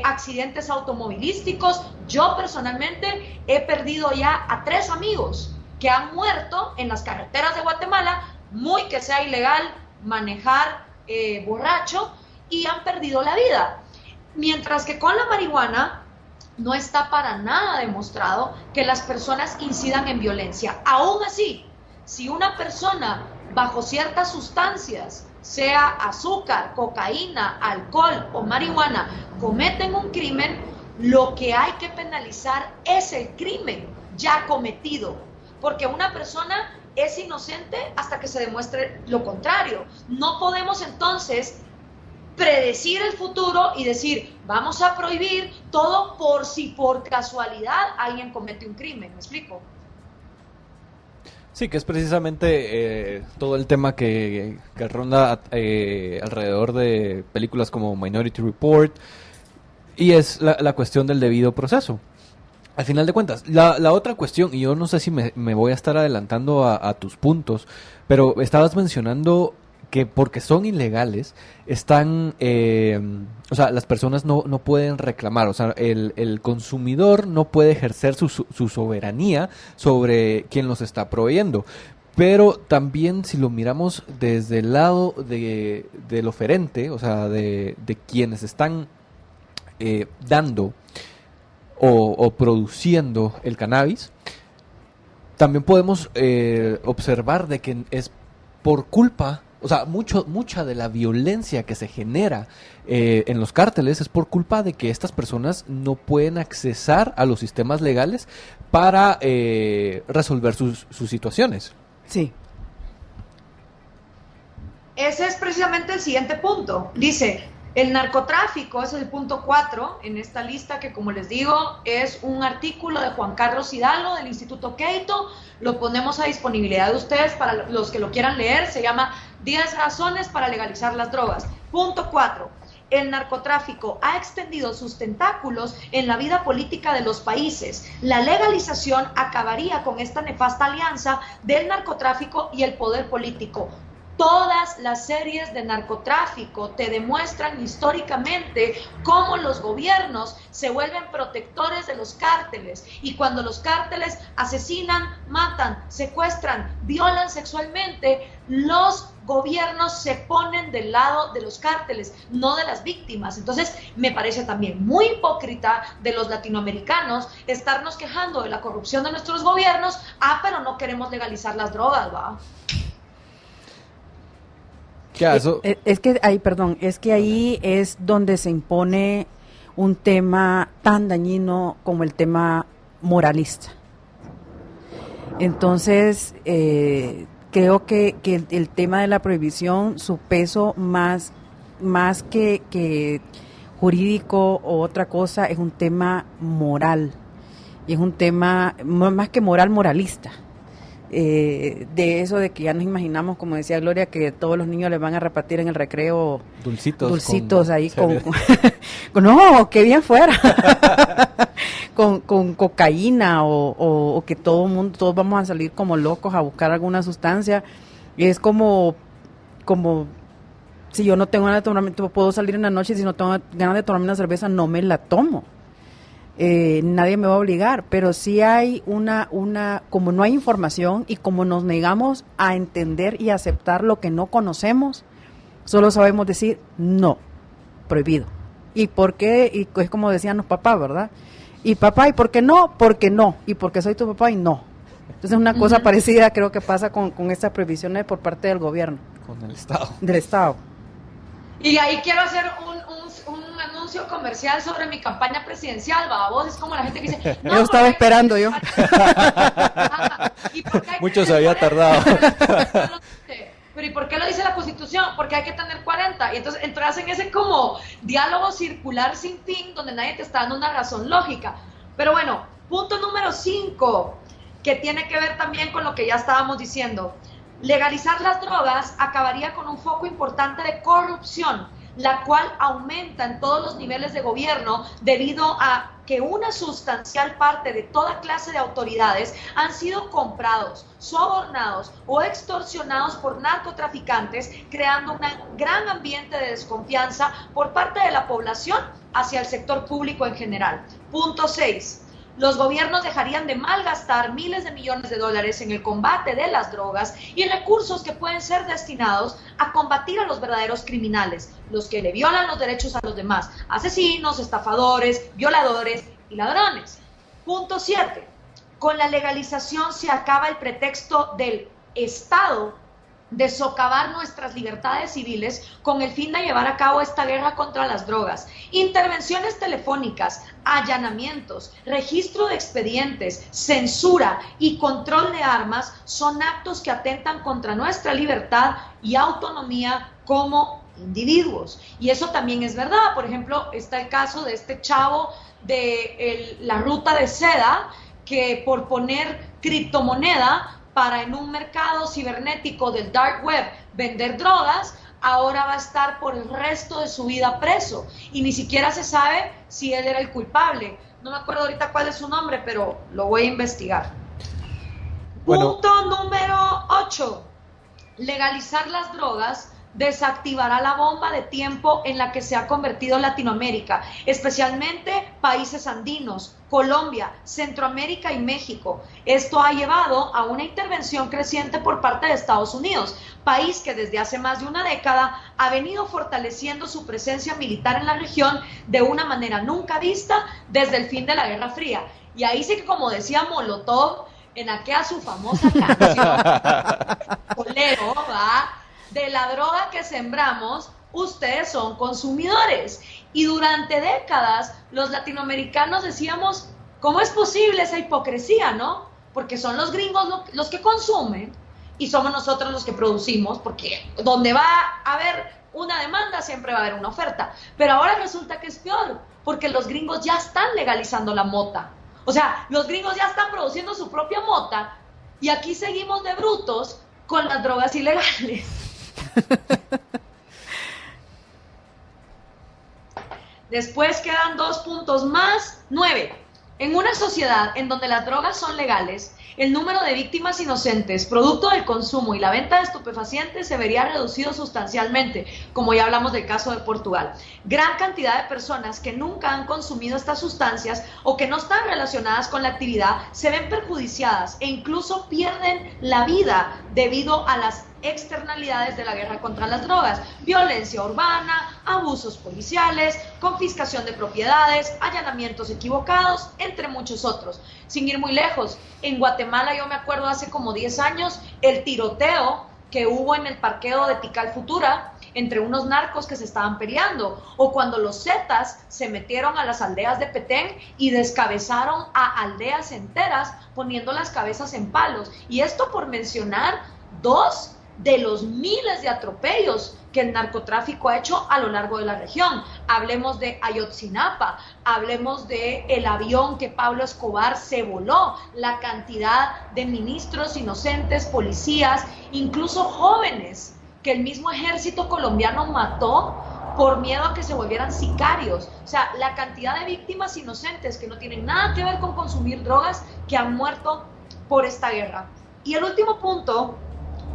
accidentes automovilísticos. Yo personalmente he perdido ya a 3 amigos que han muerto en las carreteras de Guatemala, muy que sea ilegal manejar borracho, y han perdido la vida. Mientras que con la marihuana no está para nada demostrado que las personas incidan en violencia. Aún así, si una persona bajo ciertas sustancias, sea azúcar, cocaína, alcohol o marihuana, cometen un crimen, lo que hay que penalizar es el crimen ya cometido, porque una persona es inocente hasta que se demuestre lo contrario. No podemos entonces predecir el futuro y decir, vamos a prohibir todo por si por casualidad alguien comete un crimen. ¿Me explico? Sí, que es precisamente todo el tema que ronda alrededor de películas como Minority Report, y es la cuestión del debido proceso. Al final de cuentas, la otra cuestión, y yo no sé si me voy a estar adelantando a tus puntos, pero estabas mencionando que porque son ilegales, están, o sea, las personas no pueden reclamar, o sea, el consumidor no puede ejercer su soberanía sobre quien los está proveyendo. Pero también si lo miramos desde el lado del oferente, o sea, de quienes están dando o produciendo el cannabis, también podemos observar de que es por culpa, o sea, mucha de la violencia que se genera en los cárteles es por culpa de que estas personas no pueden accesar a los sistemas legales para resolver sus situaciones. Sí. Ese es precisamente el siguiente punto. Dice, el narcotráfico es el punto 4 en esta lista, que como les digo es un artículo de Juan Carlos Hidalgo del Instituto Keito. Lo ponemos a disponibilidad de ustedes para los que lo quieran leer. Se llama 10 razones para legalizar las drogas. Punto 4. El narcotráfico ha extendido sus tentáculos en la vida política de los países. La legalización acabaría con esta nefasta alianza del narcotráfico y el poder político. Todas las series de narcotráfico te demuestran históricamente cómo los gobiernos se vuelven protectores de los cárteles, y cuando los cárteles asesinan, matan, secuestran, violan sexualmente, los gobiernos se ponen del lado de los cárteles, no de las víctimas. Entonces me parece también muy hipócrita de los latinoamericanos estarnos quejando de la corrupción de nuestros gobiernos, pero no queremos legalizar las drogas, ¿va? Es que ahí es donde se impone un tema tan dañino como el tema moralista. Entonces, creo que el tema de la prohibición, su peso más que jurídico o otra cosa, es un tema moral, y es un tema más que moralista. De eso de que ya nos imaginamos, como decía Gloria, que todos los niños les van a repartir en el recreo dulcitos ahí con no, que bien fuera con cocaína o que todos vamos a salir como locos a buscar alguna sustancia. Es como si yo no tengo ganas de tomarme, puedo salir en la noche, y si no tengo ganas de tomarme una cerveza no me la tomo. Nadie me va a obligar, pero sí hay como no hay información y como nos negamos a entender y aceptar lo que no conocemos, solo sabemos decir no, prohibido. ¿Y por qué? Y es como decían los papás, ¿verdad? Y papá, ¿y por qué no? Porque no, y porque soy tu papá y no. Entonces una cosa parecida creo que pasa con estas prohibiciones por parte del gobierno. Con el Estado. Del Estado. Y ahí quiero hacer un anuncio comercial sobre mi campaña presidencial, vos es como la gente que dice, no, yo estaba esperando yo. Mucho se había tardado. Pero ¿y por qué lo dice la Constitución? Porque hay que tener 40, y entonces entras en ese como diálogo circular sin fin, donde nadie te está dando una razón lógica. Pero bueno, punto número 5, que tiene que ver también con lo que ya estábamos diciendo. Legalizar las drogas acabaría con un foco importante de corrupción, la cual aumenta en todos los niveles de gobierno debido a que una sustancial parte de toda clase de autoridades han sido comprados, sobornados o extorsionados por narcotraficantes, creando un gran ambiente de desconfianza por parte de la población hacia el sector público en general. Punto 6. Los gobiernos dejarían de malgastar miles de millones de dólares en el combate de las drogas y recursos que pueden ser destinados a combatir a los verdaderos criminales, los que le violan los derechos a los demás, asesinos, estafadores, violadores y ladrones. Punto 7. Con la legalización se acaba el pretexto del Estado de socavar nuestras libertades civiles con el fin de llevar a cabo esta guerra contra las drogas. Intervenciones telefónicas, allanamientos, registro de expedientes, censura y control de armas son actos que atentan contra nuestra libertad y autonomía como individuos. Y eso también es verdad. Por ejemplo, está el caso de este chavo de la ruta de seda, que por poner criptomoneda para en un mercado cibernético del dark web vender drogas, ahora va a estar por el resto de su vida preso y ni siquiera se sabe si él era el culpable. No me acuerdo ahorita cuál es su nombre, pero lo voy a investigar. Bueno. Punto número 8. Legalizar las drogas desactivará la bomba de tiempo en la que se ha convertido Latinoamérica, especialmente países andinos, Colombia, Centroamérica y México. Esto ha llevado a una intervención creciente por parte de Estados Unidos, país que desde hace más de una década ha venido fortaleciendo su presencia militar en la región de una manera nunca vista desde el fin de la Guerra Fría. Y ahí sí que, como decía Molotov en aquella su famosa canción, Bolero, ¿va? De la droga que sembramos, ustedes son consumidores. Y durante décadas los latinoamericanos decíamos, ¿cómo es posible esa hipocresía, no? Porque son los gringos los que consumen y somos nosotros los que producimos, porque donde va a haber una demanda siempre va a haber una oferta. Pero ahora resulta que es peor, porque los gringos ya están legalizando la mota. O sea, los gringos ya están produciendo su propia mota y aquí seguimos de brutos con las drogas ilegales. Después quedan 2 puntos más. 9. En una sociedad en donde las drogas son legales, el número de víctimas inocentes, producto del consumo y la venta de estupefacientes, se vería reducido sustancialmente, como ya hablamos del caso de Portugal. Gran cantidad de personas que nunca han consumido estas sustancias o que no están relacionadas con la actividad se ven perjudiciadas e incluso pierden la vida debido a las externalidades de la guerra contra las drogas: violencia urbana, abusos policiales, confiscación de propiedades, allanamientos equivocados, entre muchos otros. Sin ir muy lejos, en Guatemala yo me acuerdo hace como 10 años el tiroteo que hubo en el parqueo de Tikal Futura entre unos narcos que se estaban peleando, o cuando los Zetas se metieron a las aldeas de Petén y descabezaron a aldeas enteras poniendo las cabezas en palos. Y esto por mencionar 2 de los miles de atropellos que el narcotráfico ha hecho a lo largo de la región. Hablemos de Ayotzinapa, hablemos de el avión que Pablo Escobar se voló, la cantidad de ministros inocentes, policías, incluso jóvenes que el mismo ejército colombiano mató por miedo a que se volvieran sicarios. O sea, la cantidad de víctimas inocentes que no tienen nada que ver con consumir drogas, que han muerto por esta guerra. Y el último punto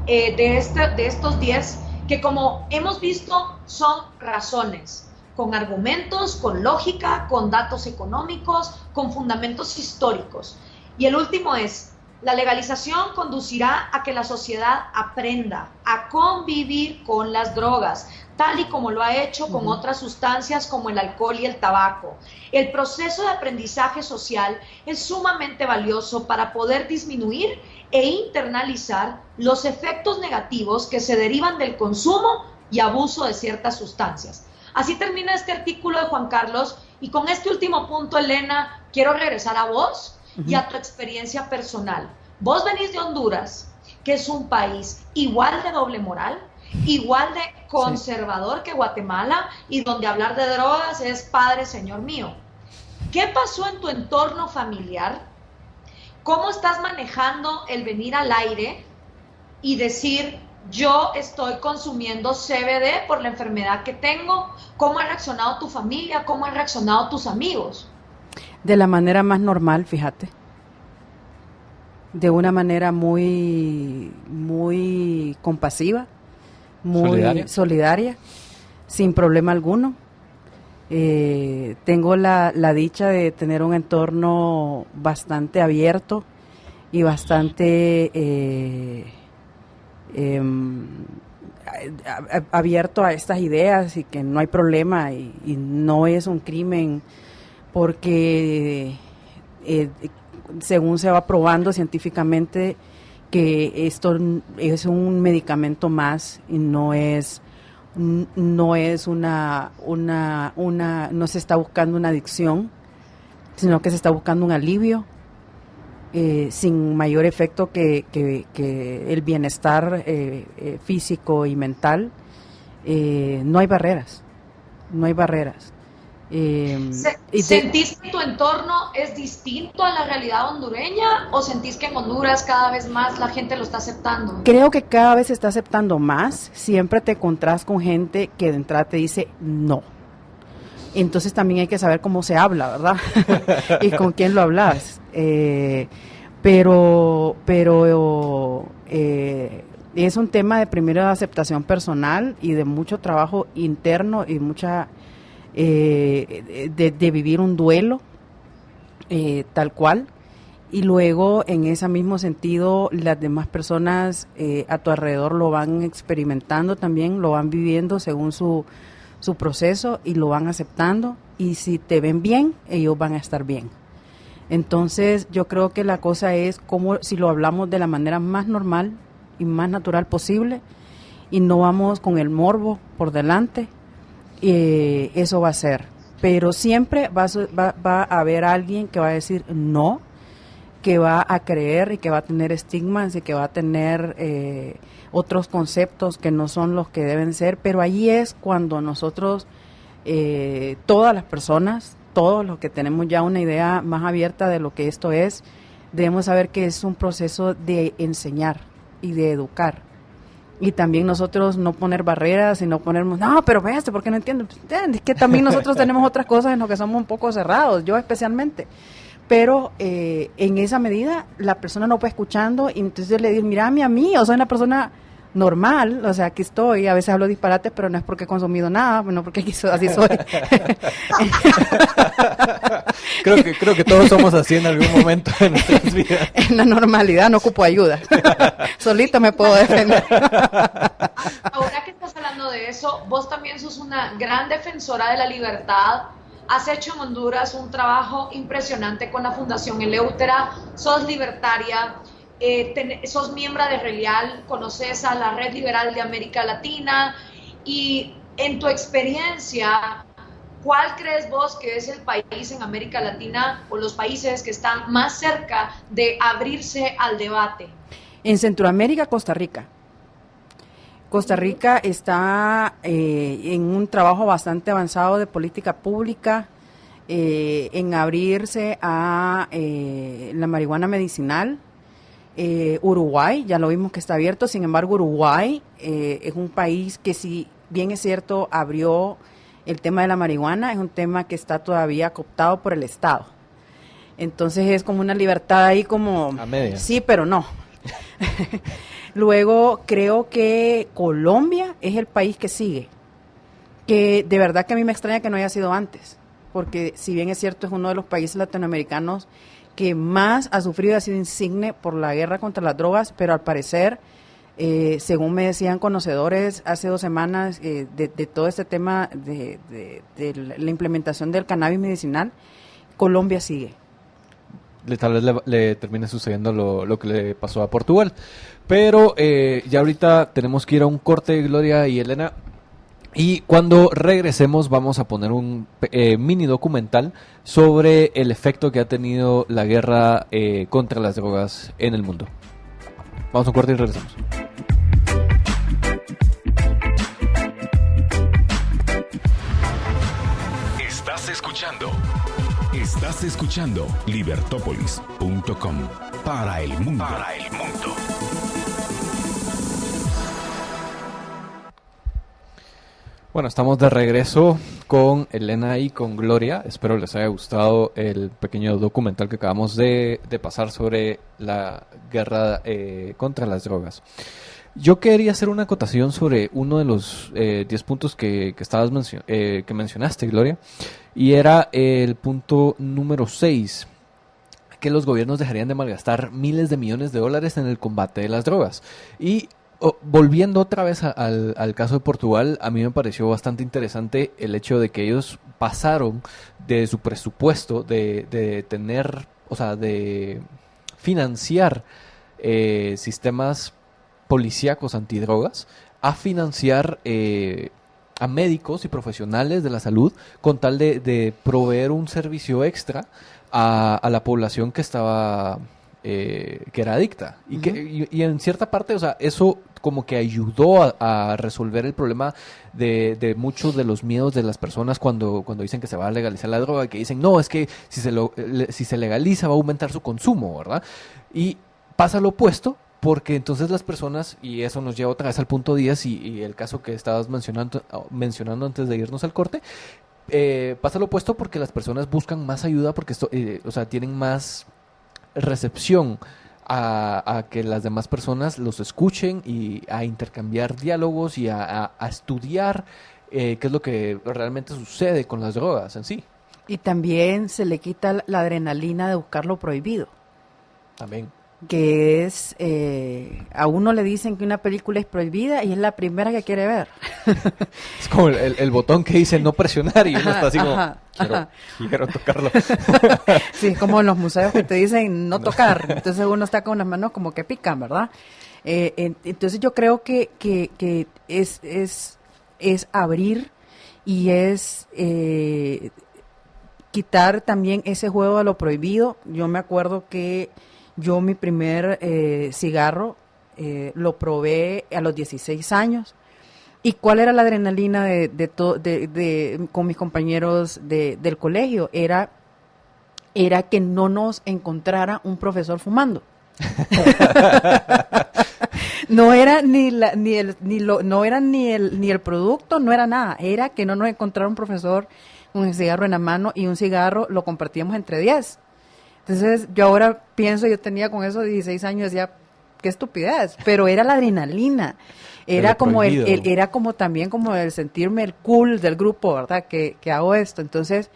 de estos 10, que como hemos visto son razones, con argumentos, con lógica, con datos económicos, con fundamentos históricos. Y el último es: la legalización conducirá a que la sociedad aprenda a convivir con las drogas, tal y como lo ha hecho con otras sustancias como el alcohol y el tabaco. El proceso de aprendizaje social es sumamente valioso para poder disminuir e internalizar los efectos negativos que se derivan del consumo y abuso de ciertas sustancias. Así termina este artículo de Juan Carlos, y con este último punto, Elena, quiero regresar a vos y a tu experiencia personal. Vos venís de Honduras, que es un país igual de doble moral, igual de conservador que Guatemala, y donde hablar de drogas es Padre Señor mío. ¿Qué pasó en tu entorno familiar? ¿Cómo estás manejando el venir al aire y decir: yo estoy consumiendo CBD por la enfermedad que tengo? ¿Cómo ha reaccionado tu familia? ¿Cómo han reaccionado tus amigos? De la manera más normal, fíjate. De una manera muy, muy compasiva, muy solidaria, sin problema alguno. Tengo la dicha de tener un entorno bastante abierto y bastante abierto a estas ideas, y que no hay problema y no es un crimen, porque según se va probando científicamente que esto es un medicamento más y no es no se está buscando una adicción, sino que se está buscando un alivio sin mayor efecto que el bienestar físico y mental. No hay barreras. ¿Sentís que tu entorno es distinto a la realidad hondureña o sentís que en Honduras cada vez más la gente lo está aceptando? Creo que cada vez se está aceptando más. Siempre te encontrás con gente que de entrada te dice no. Entonces también hay que saber cómo se habla, ¿verdad? Y con quién lo hablas. Pero es un tema de primero aceptación personal y de mucho trabajo interno y mucha de vivir un duelo tal cual, y luego en ese mismo sentido las demás personas a tu alrededor lo van experimentando también, lo van viviendo según su proceso y lo van aceptando, y si te ven bien, ellos van a estar bien. Entonces yo creo que la cosa es como si lo hablamos de la manera más normal y más natural posible y no vamos con el morbo por delante, eso va a ser. Pero siempre va a haber alguien que va a decir no, que va a creer y que va a tener estigmas y que va a tener otros conceptos que no son los que deben ser, pero allí es cuando nosotros, todas las personas, todos los que tenemos ya una idea más abierta de lo que esto es, debemos saber que es un proceso de enseñar y de educar. Y también nosotros no poner barreras y no ponernos, no, pero véase, ¿por qué no entiendo? Es que también nosotros tenemos otras cosas en las que somos un poco cerrados, yo especialmente. Pero en esa medida la persona no va escuchando y entonces le dices, mírame a mí, o soy una persona normal, o sea, aquí estoy, a veces hablo disparates, pero no es porque he consumido nada, no porque así soy. Creo que todos somos así en algún momento de nuestras vidas. En la normalidad no ocupo ayuda. Solito me puedo defender. Ahora que estás hablando de eso, vos también sos una gran defensora de la libertad. Has hecho en Honduras un trabajo impresionante con la Fundación Eleutera, sos libertaria, sos miembro de RELIAL, conoces a la Red Liberal de América Latina, y en tu experiencia, ¿cuál crees vos que es el país en América Latina o los países que están más cerca de abrirse al debate? En Centroamérica, Costa Rica. Costa Rica está en un trabajo bastante avanzado de política pública, en abrirse a la marihuana medicinal. Uruguay, ya lo vimos que está abierto, sin embargo Uruguay es un país que, si bien es cierto, abrió el tema de la marihuana, es un tema que está todavía cooptado por el Estado. Entonces es como una libertad ahí como... A medias. Sí, pero no. Luego creo que Colombia es el país que sigue, que de verdad que a mí me extraña que no haya sido antes, porque si bien es cierto es uno de los países latinoamericanos que más ha sufrido y ha sido insigne por la guerra contra las drogas, pero al parecer, según me decían conocedores hace 2 semanas, de todo este tema de la implementación del cannabis medicinal, Colombia sigue. Tal vez le termine sucediendo lo que le pasó a Portugal. Pero ya ahorita tenemos que ir a un corte, Gloria y Elena. Y cuando regresemos vamos a poner un mini documental sobre el efecto que ha tenido la guerra contra las drogas en el mundo. Vamos a un corte y regresamos. Estás escuchando Libertópolis.com para el mundo. Bueno, estamos de regreso con Elena y con Gloria. Espero les haya gustado el pequeño documental que acabamos de pasar sobre la guerra contra las drogas. Yo quería hacer una acotación sobre uno de los 10 puntos que mencionaste, Gloria, y era el punto número 6, que los gobiernos dejarían de malgastar miles de millones de dólares en el combate de las drogas. Y volviendo otra vez al caso de Portugal, a mí me pareció bastante interesante el hecho de que ellos pasaron de su presupuesto de tener, o sea, de financiar sistemas policíacos antidrogas a financiar a médicos y profesionales de la salud con tal de proveer un servicio extra a la población que estaba que era adicta y en cierta parte, o sea, eso como que ayudó a resolver el problema de muchos de los miedos de las personas cuando dicen que se va a legalizar la droga, que dicen, no, es que si se legaliza va a aumentar su consumo, ¿verdad? Y pasa lo opuesto, porque entonces las personas, y eso nos lleva otra vez al punto 10 y el caso que estabas mencionando antes de irnos al corte, pasa lo opuesto porque las personas buscan más ayuda porque o sea, tienen más recepción a que las demás personas los escuchen y a intercambiar diálogos y a estudiar qué es lo que realmente sucede con las drogas en sí. Y también se le quita la adrenalina de buscar lo prohibido. También. Que es, a uno le dicen que una película es prohibida y es la primera que quiere ver. Es como el botón que dice no presionar y uno está así como, quiero tocarlo. Sí, es como en los museos que te dicen no tocar, entonces uno está con las manos como que pican, ¿verdad? Entonces yo creo que es abrir y es quitar también ese juego de lo prohibido. Yo me acuerdo que yo mi primer cigarro lo probé a los 16 años. ¿Y cuál era la adrenalina con mis compañeros del colegio? Era que no nos encontrara un profesor fumando. No era ni el producto, no era nada. Era que no nos encontrara un profesor con el cigarro en la mano y un cigarro lo compartíamos entre 10. Entonces, yo ahora pienso, yo tenía con eso 16 años, decía, qué estupidez, pero era la adrenalina, era como era como también como el sentirme el cool del grupo, ¿verdad? Que hago esto. Entonces,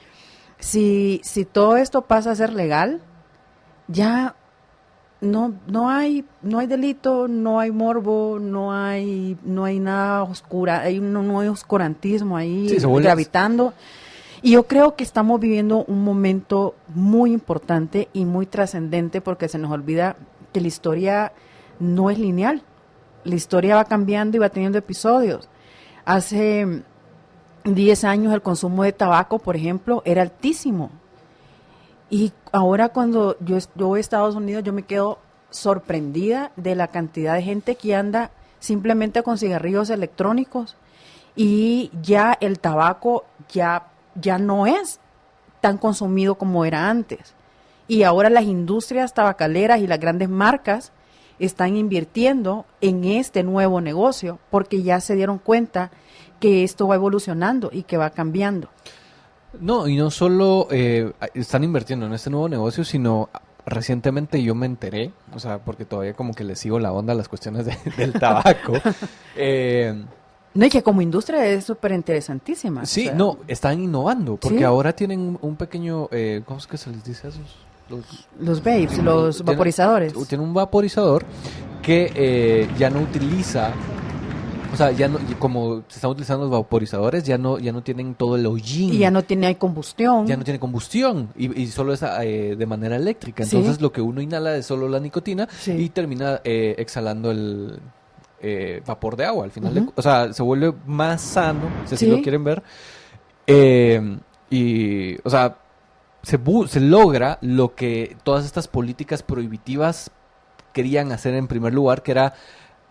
si todo esto pasa a ser legal, ya no hay delito, no hay morbo, no hay nada oscura, no hay oscurantismo ahí gravitando. Y yo creo que estamos viviendo un momento muy importante y muy trascendente porque se nos olvida que la historia no es lineal. La historia va cambiando y va teniendo episodios. Hace 10 años el consumo de tabaco, por ejemplo, era altísimo. Y ahora cuando yo voy a Estados Unidos, yo me quedo sorprendida de la cantidad de gente que anda simplemente con cigarrillos electrónicos y ya el tabaco ya no es tan consumido como era antes. Y ahora las industrias tabacaleras y las grandes marcas están invirtiendo en este nuevo negocio porque ya se dieron cuenta que esto va evolucionando y que va cambiando. No, y no solo están invirtiendo en este nuevo negocio, sino recientemente yo me enteré, o sea, porque todavía como que le sigo la onda a las cuestiones del tabaco. No, y que como industria es súper interesantísima. Sí, o sea, no, están innovando, porque ¿sí? Ahora tienen un pequeño, ¿cómo es que se les dice a esos? Los vapes, los vaporizadores. Tiene un vaporizador que ya no utiliza, o sea, ya no, como se están utilizando los vaporizadores, ya no tienen todo el hollín. Y ya no tiene combustión. Ya no tiene combustión y solo es de manera eléctrica. Entonces ¿sí? Lo que uno inhala es solo la nicotina sí. Y termina exhalando el vapor de agua. Al final, o sea, se vuelve más sano, si así ¿sí? lo quieren ver. Y, o sea, se logra lo que todas estas políticas prohibitivas querían hacer en primer lugar, que era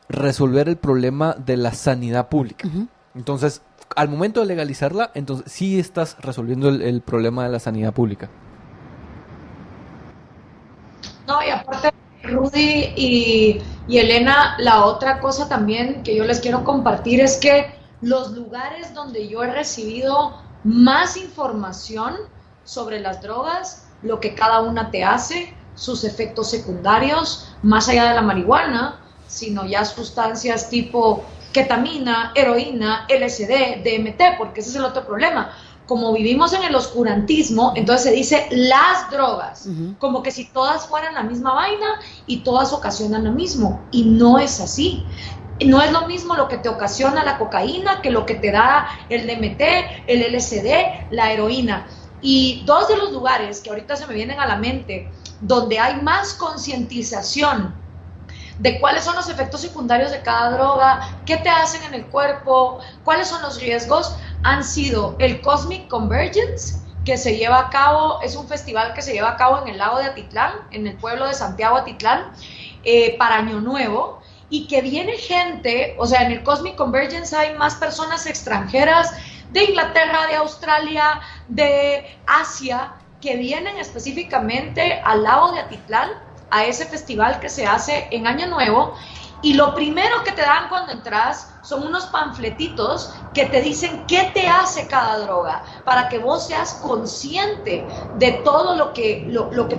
resolver el problema de la sanidad pública. Entonces, al momento de legalizarla, entonces sí estás resolviendo el problema de la sanidad pública. No, y aparte, Rudy y Elena, la otra cosa también que yo les quiero compartir es que los lugares donde yo he recibido más información sobre las drogas, lo que cada una te hace, sus efectos secundarios, más allá de la marihuana, sino ya sustancias tipo ketamina, heroína, LSD, DMT, porque ese es el otro problema. Como vivimos en el oscurantismo, entonces se dice las drogas, como que si todas fueran la misma vaina y todas ocasionan lo mismo, y no es así. No es lo mismo lo que te ocasiona la cocaína que lo que te da el DMT, el LSD, la heroína. Y dos de los lugares que ahorita se me vienen a la mente, donde hay más concientización de cuáles son los efectos secundarios de cada droga, qué te hacen en el cuerpo, cuáles son los riesgos, han sido el Cosmic Convergence, que se lleva a cabo, es un festival que se lleva a cabo en el lago de Atitlán, en el pueblo de Santiago Atitlán, para Año Nuevo, y que viene gente, o sea, en el Cosmic Convergence hay más personas extranjeras de Inglaterra, de Australia, de Asia, que vienen específicamente al lago de Atitlán, a ese festival que se hace en Año Nuevo, y lo primero que te dan cuando entras son unos panfletitos que te dicen qué te hace cada droga, para que vos seas consciente de todo lo que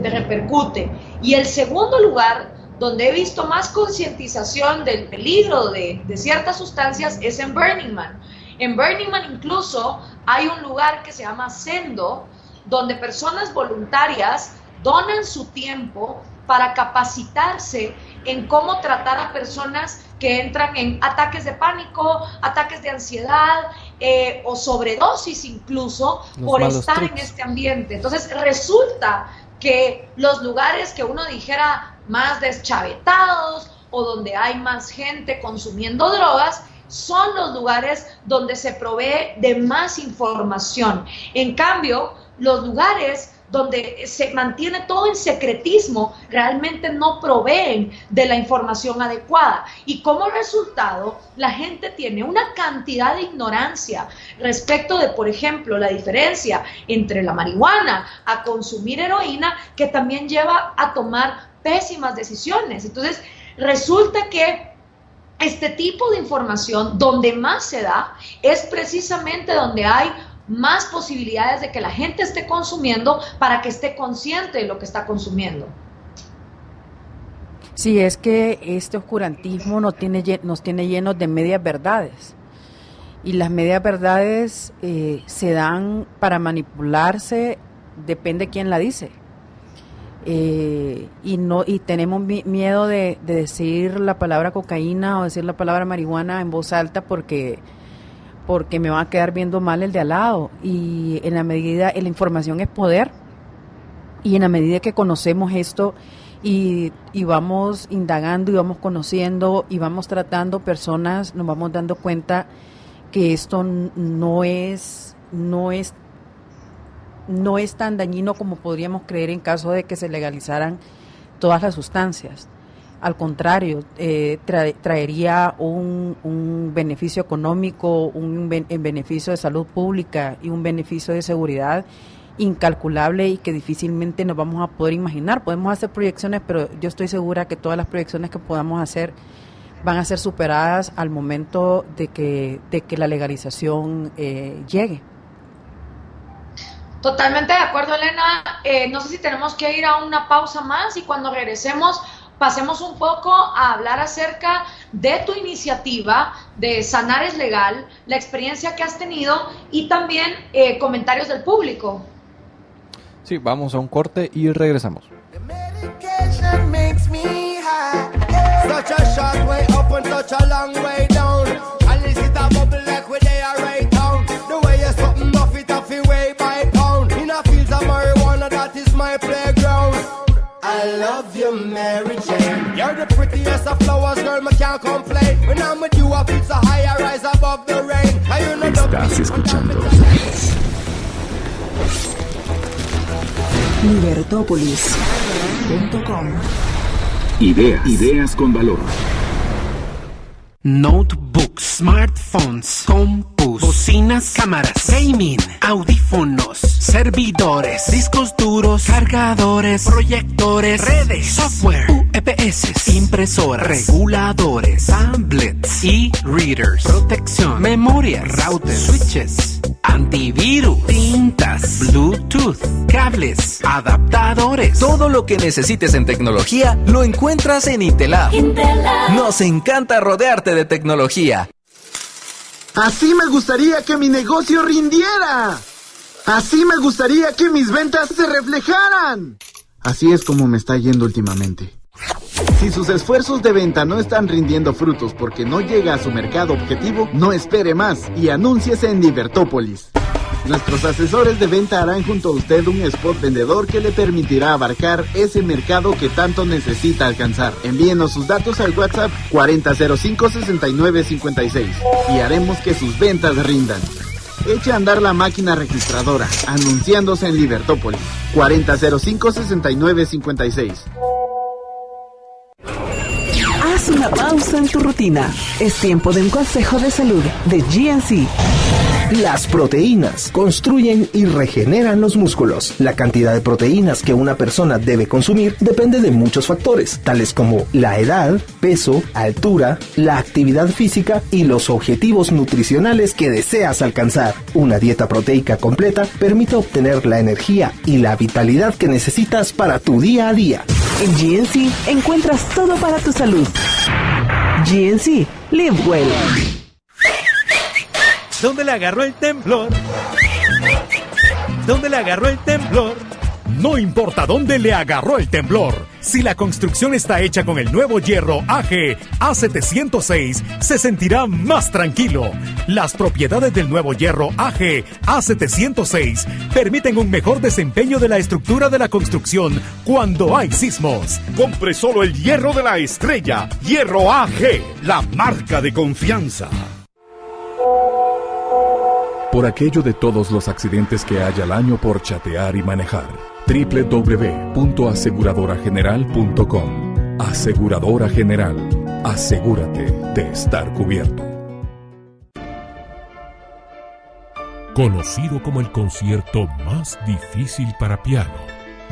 te repercute. Y el segundo lugar donde he visto más concientización del peligro de ciertas sustancias es en Burning Man. En Burning Man incluso hay un lugar que se llama Sendo, donde personas voluntarias donan su tiempo para capacitarse en cómo tratar a personas que entran en ataques de pánico, ataques de ansiedad o sobredosis incluso por estar en este ambiente. Entonces resulta que los lugares que uno dijera más deschavetados o donde hay más gente consumiendo drogas son los lugares donde se provee de más información. En cambio, los lugares donde se mantiene todo en secretismo, realmente no proveen de la información adecuada. Y como resultado, la gente tiene una cantidad de ignorancia respecto de, por ejemplo, la diferencia entre la marihuana a consumir heroína, que también lleva a tomar pésimas decisiones. Entonces, resulta que este tipo de información, donde más se da, es precisamente donde hay más posibilidades de que la gente esté consumiendo para que esté consciente de lo que está consumiendo. Sí, es que este oscurantismo nos tiene llenos de medias verdades, y las medias verdades se dan para manipularse, depende de quién la dice, y tenemos miedo de decir la palabra cocaína o decir la palabra marihuana en voz alta porque me va a quedar viendo mal el de al lado. Y en la medida, la información es poder, y en la medida que conocemos esto y vamos indagando y vamos conociendo y vamos tratando personas, nos vamos dando cuenta que esto no es tan dañino como podríamos creer en caso de que se legalizaran todas las sustancias. Al contrario, traería un beneficio económico, un beneficio de salud pública y un beneficio de seguridad incalculable y que difícilmente nos vamos a poder imaginar. Podemos hacer proyecciones, pero yo estoy segura que todas las proyecciones que podamos hacer van a ser superadas al momento de que la legalización llegue. Totalmente de acuerdo, Elena. No sé si tenemos que ir a una pausa más, y cuando regresemos pasemos un poco a hablar acerca de tu iniciativa de Sanar es Legal, la experiencia que has tenido y también comentarios del público. Sí, vamos a un corte y regresamos. I love you, Mary Jane. You're the prettiest of flowers, girl, me can't complain. When I'm with you, I feel so high, I rise above the rain. Estás escuchando Libertópolis.com. Ideas con valor. Notebooks, smartphones, compus, bocinas, cámaras, gaming, audífonos, servidores, discos duros, cargadores, proyectores, redes, software, UPS, impresoras, reguladores, tablets, e-readers, protección, memoria, routers, switches, antivirus, tintas, Bluetooth, cables, adaptadores. Todo lo que necesites en tecnología lo encuentras en Intelab. Nos encanta rodearte de tecnología. Así me gustaría que mi negocio rindiera. Así me gustaría que mis ventas se reflejaran. Así es como me está yendo últimamente. Si sus esfuerzos de venta no están rindiendo frutos porque no llega a su mercado objetivo, no espere más y anúnciese en Libertópolis. Nuestros asesores de venta harán junto a usted un spot vendedor que le permitirá abarcar ese mercado que tanto necesita alcanzar. Envíenos sus datos al WhatsApp 4005-6956 y haremos que sus ventas rindan. Eche a andar la máquina registradora, anunciándose en Libertópolis. 4005-6956. Haz una pausa en tu rutina. Es tiempo de un consejo de salud de GNC. Las proteínas construyen y regeneran los músculos. La cantidad de proteínas que una persona debe consumir depende de muchos factores, tales como la edad, peso, altura, la actividad física y los objetivos nutricionales que deseas alcanzar. Una dieta proteica completa permite obtener la energía y la vitalidad que necesitas para tu día a día. En GNC encuentras todo para tu salud. GNC, live well. ¿Dónde le agarró el temblor? ¿Dónde le agarró el temblor? No importa dónde le agarró el temblor. Si la construcción está hecha con el nuevo hierro AG A706, se sentirá más tranquilo. Las propiedades del nuevo hierro AG A706 permiten un mejor desempeño de la estructura de la construcción cuando hay sismos. Compre solo el hierro de la estrella. Hierro AG, la marca de confianza. Por aquello de todos los accidentes que hay al año por chatear y manejar. www.aseguradorageneral.com. Aseguradora General. Asegúrate de estar cubierto. Conocido como el concierto más difícil para piano,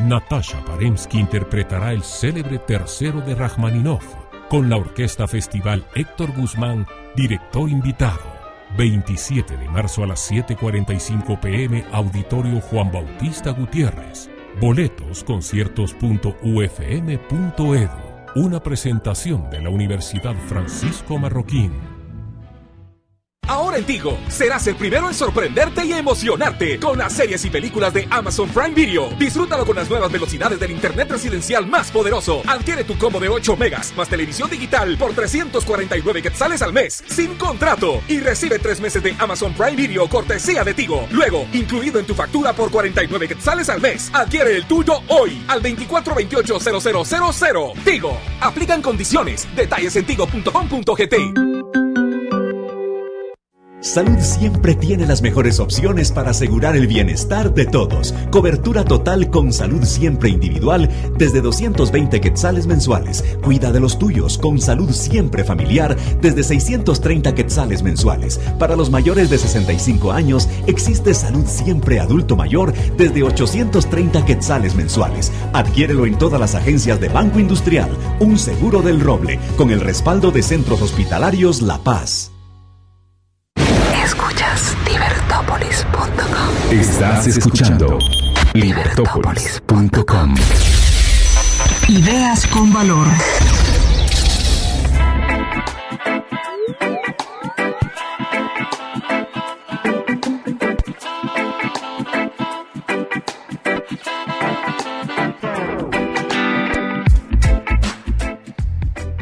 Natasha Paremsky interpretará el célebre tercero de Rachmaninoff con la Orquesta Festival Héctor Guzmán, director invitado. 27 de marzo a las 7:45 p.m. Auditorio Juan Bautista Gutiérrez. Boletos conciertos.ufm.edu. Una presentación de la Universidad Francisco Marroquín. Ahora en Tigo, serás el primero en sorprenderte y emocionarte con las series y películas de Amazon Prime Video. Disfrútalo con las nuevas velocidades del internet residencial más poderoso. Adquiere tu combo de 8 megas más televisión digital por 349 quetzales al mes, sin contrato. Y recibe 3 meses de Amazon Prime Video cortesía de Tigo. Luego, incluido en tu factura por 49 quetzales al mes. Adquiere el tuyo hoy al 2428-0000. Tigo. Aplican condiciones. Detalles en tigo.com.gt. Salud siempre tiene las mejores opciones para asegurar el bienestar de todos. Cobertura total con Salud Siempre Individual desde 220 quetzales mensuales. Cuida de los tuyos con Salud Siempre Familiar desde 630 quetzales mensuales. Para los mayores de 65 años existe Salud Siempre Adulto Mayor desde 830 quetzales mensuales. Adquiérelo en todas las agencias de Banco Industrial. Un seguro del roble con el respaldo de Centros Hospitalarios La Paz. Escuchas Libertópolis.com. Estás escuchando Libertópolis.com. Ideas con valor.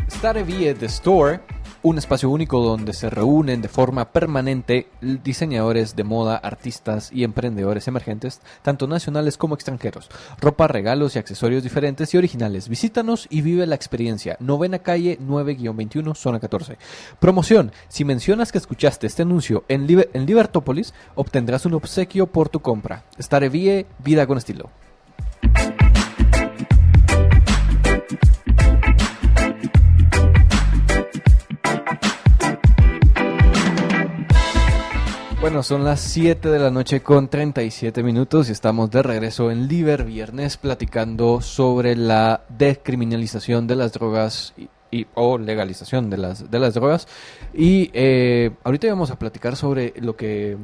Starevie The Store, un espacio único donde se reúnen de forma permanente diseñadores de moda, artistas y emprendedores emergentes, tanto nacionales como extranjeros. Ropa, regalos y accesorios diferentes y originales. Visítanos y vive la experiencia. 9ª calle 9-21, zona 14. Promoción: si mencionas que escuchaste este anuncio en Libertópolis, obtendrás un obsequio por tu compra. Starevie, vida con estilo. Bueno, son las 7 de la noche con 37 minutos y estamos de regreso en Liber Viernes platicando sobre la descriminalización de las drogas o legalización de las drogas. Y ahorita vamos a platicar sobre lo que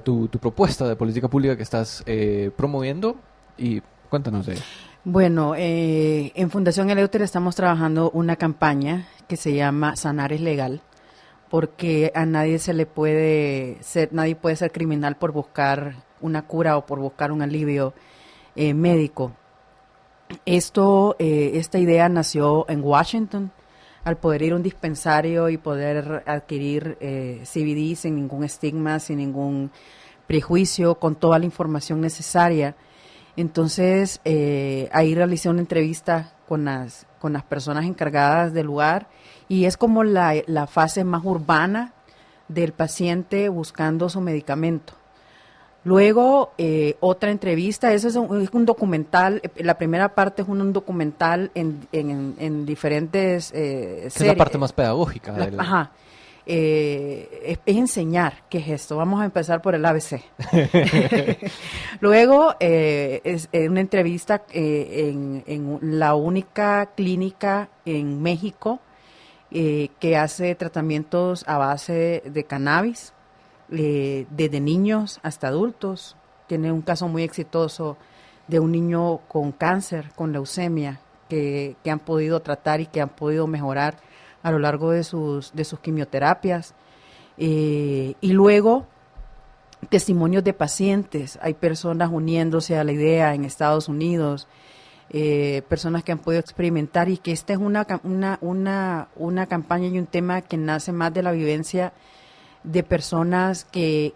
tu propuesta de política pública que estás promoviendo, y cuéntanos de ello. Bueno, en Fundación Eleuter estamos trabajando una campaña que se llama Sanar es Legal, porque a nadie nadie puede ser criminal por buscar una cura o por buscar un alivio médico. Esta idea nació en Washington, al poder ir a un dispensario y poder adquirir CBD sin ningún estigma, sin ningún prejuicio, con toda la información necesaria. Entonces, ahí realicé una entrevista con las personas encargadas del lugar, y es como la fase más urbana del paciente buscando su medicamento. Luego, otra entrevista, eso es un documental. La primera parte es un documental en diferentes series. Es la parte más pedagógica. Ajá. Es enseñar qué es esto. Vamos a empezar por el ABC. Luego, es una entrevista en la única clínica en México que hace tratamientos a base de cannabis, desde niños hasta adultos. Tiene un caso muy exitoso de un niño con cáncer, con leucemia, que han podido tratar y que han podido mejorar a lo largo de sus quimioterapias. Y luego, testimonios de pacientes. Hay personas uniéndose a la idea en Estados Unidos, personas que han podido experimentar, y que esta es una campaña y un tema que nace más de la vivencia de personas que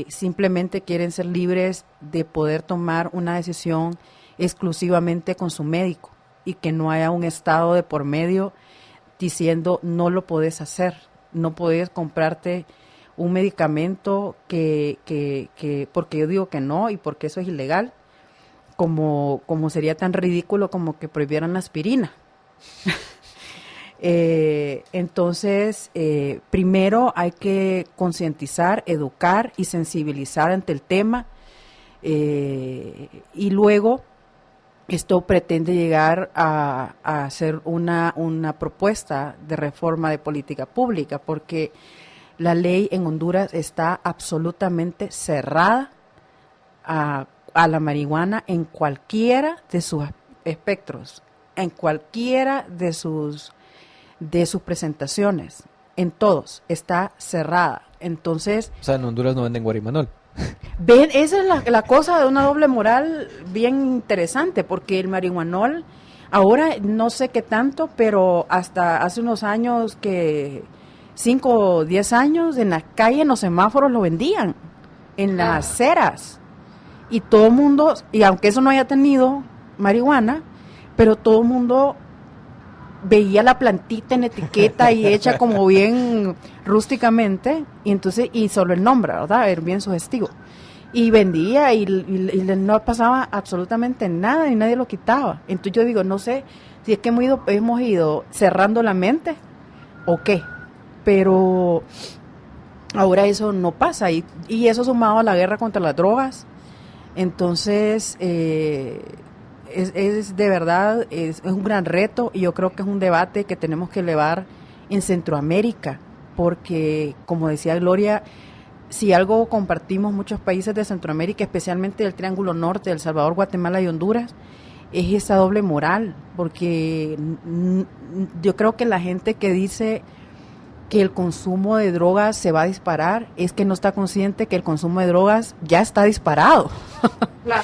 simplemente quieren ser libres de poder tomar una decisión exclusivamente con su médico, y que no haya un estado de por medio diciendo no lo podés hacer, no podés comprarte un medicamento que porque yo digo que no y porque eso es ilegal, como sería tan ridículo como que prohibieran la aspirina. Entonces, primero hay que concientizar, educar y sensibilizar ante el tema, y luego esto pretende llegar a hacer una propuesta de reforma de política pública, porque la ley en Honduras está absolutamente cerrada a la marihuana en cualquiera de sus espectros, en cualquiera de sus presentaciones, en todos, está cerrada. Entonces, o sea, en Honduras no venden guarimanol. Ven, esa es la cosa de una doble moral bien interesante, porque el marihuanol, ahora no sé qué tanto, pero hasta hace unos años, que 5 o 10 años, en la calle, en los semáforos lo vendían, en las aceras, y todo el mundo, y aunque eso no haya tenido marihuana, pero todo el mundo veía la plantita en etiqueta y hecha como bien rústicamente, y solo el nombre, ¿verdad? Era bien sugestivo. Y vendía y no pasaba absolutamente nada y nadie lo quitaba. Entonces yo digo, no sé si es que hemos ido cerrando la mente o qué, pero ahora eso no pasa, y eso sumado a la guerra contra las drogas. Entonces, es de verdad, es un gran reto, y yo creo que es un debate que tenemos que elevar en Centroamérica, porque, como decía Gloria, si algo compartimos muchos países de Centroamérica, especialmente del Triángulo Norte, El Salvador, Guatemala y Honduras, es esa doble moral, porque yo creo que la gente que dice que el consumo de drogas se va a disparar es que no está consciente que el consumo de drogas ya está disparado. Claro.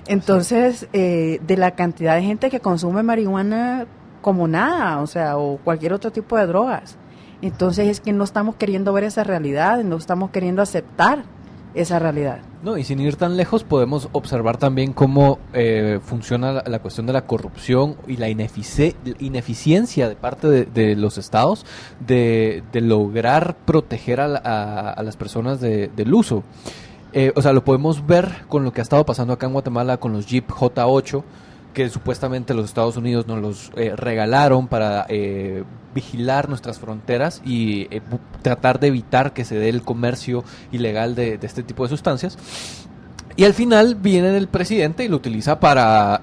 Entonces, de la cantidad de gente que consume marihuana como nada, o cualquier otro tipo de drogas. Entonces es que no estamos queriendo ver esa realidad, no estamos queriendo aceptar esa realidad. No, y sin ir tan lejos, podemos observar también cómo funciona la cuestión de la corrupción y la ineficiencia de parte de los estados de lograr proteger a las personas del uso. Lo podemos ver con lo que ha estado pasando acá en Guatemala con los Jeep J8, que supuestamente los Estados Unidos nos los regalaron para vigilar nuestras fronteras y tratar de evitar que se dé el comercio ilegal de este tipo de sustancias. Y al final viene el presidente y lo utiliza para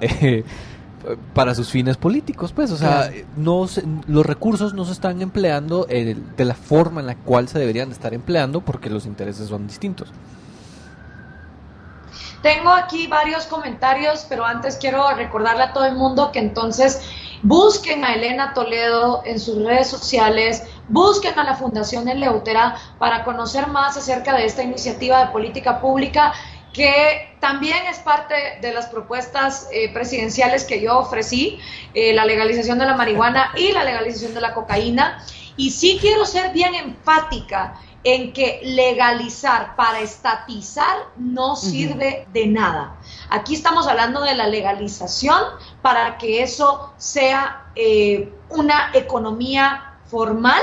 para sus fines políticos, pues, o sea, los recursos no se están empleando de la forma en la cual se deberían estar empleando porque los intereses son distintos. Tengo aquí varios comentarios, pero antes quiero recordarle a todo el mundo que entonces busquen a Elena Toledo en sus redes sociales, busquen a la Fundación Eleutera para conocer más acerca de esta iniciativa de política pública que también es parte de las propuestas presidenciales que yo ofrecí, la legalización de la marihuana y la legalización de la cocaína. Y sí quiero ser bien enfática en que legalizar para estatizar no sirve de nada. Aquí estamos hablando de la legalización para que eso sea una economía formal,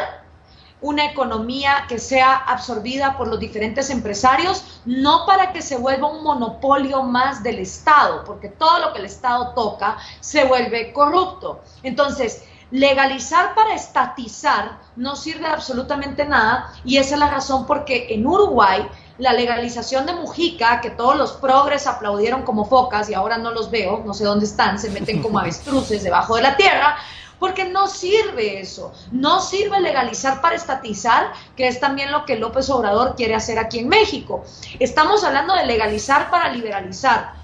una economía que sea absorbida por los diferentes empresarios, no para que se vuelva un monopolio más del Estado, porque todo lo que el Estado toca se vuelve corrupto. Entonces, legalizar para estatizar no sirve de absolutamente nada, y esa es la razón porque en Uruguay la legalización de Mujica, que todos los progres aplaudieron como focas y ahora no los veo, no sé dónde están, se meten como avestruces debajo de la tierra, porque no sirve eso, no sirve legalizar para estatizar, que es también lo que López Obrador quiere hacer aquí en México. Estamos hablando de legalizar para liberalizar.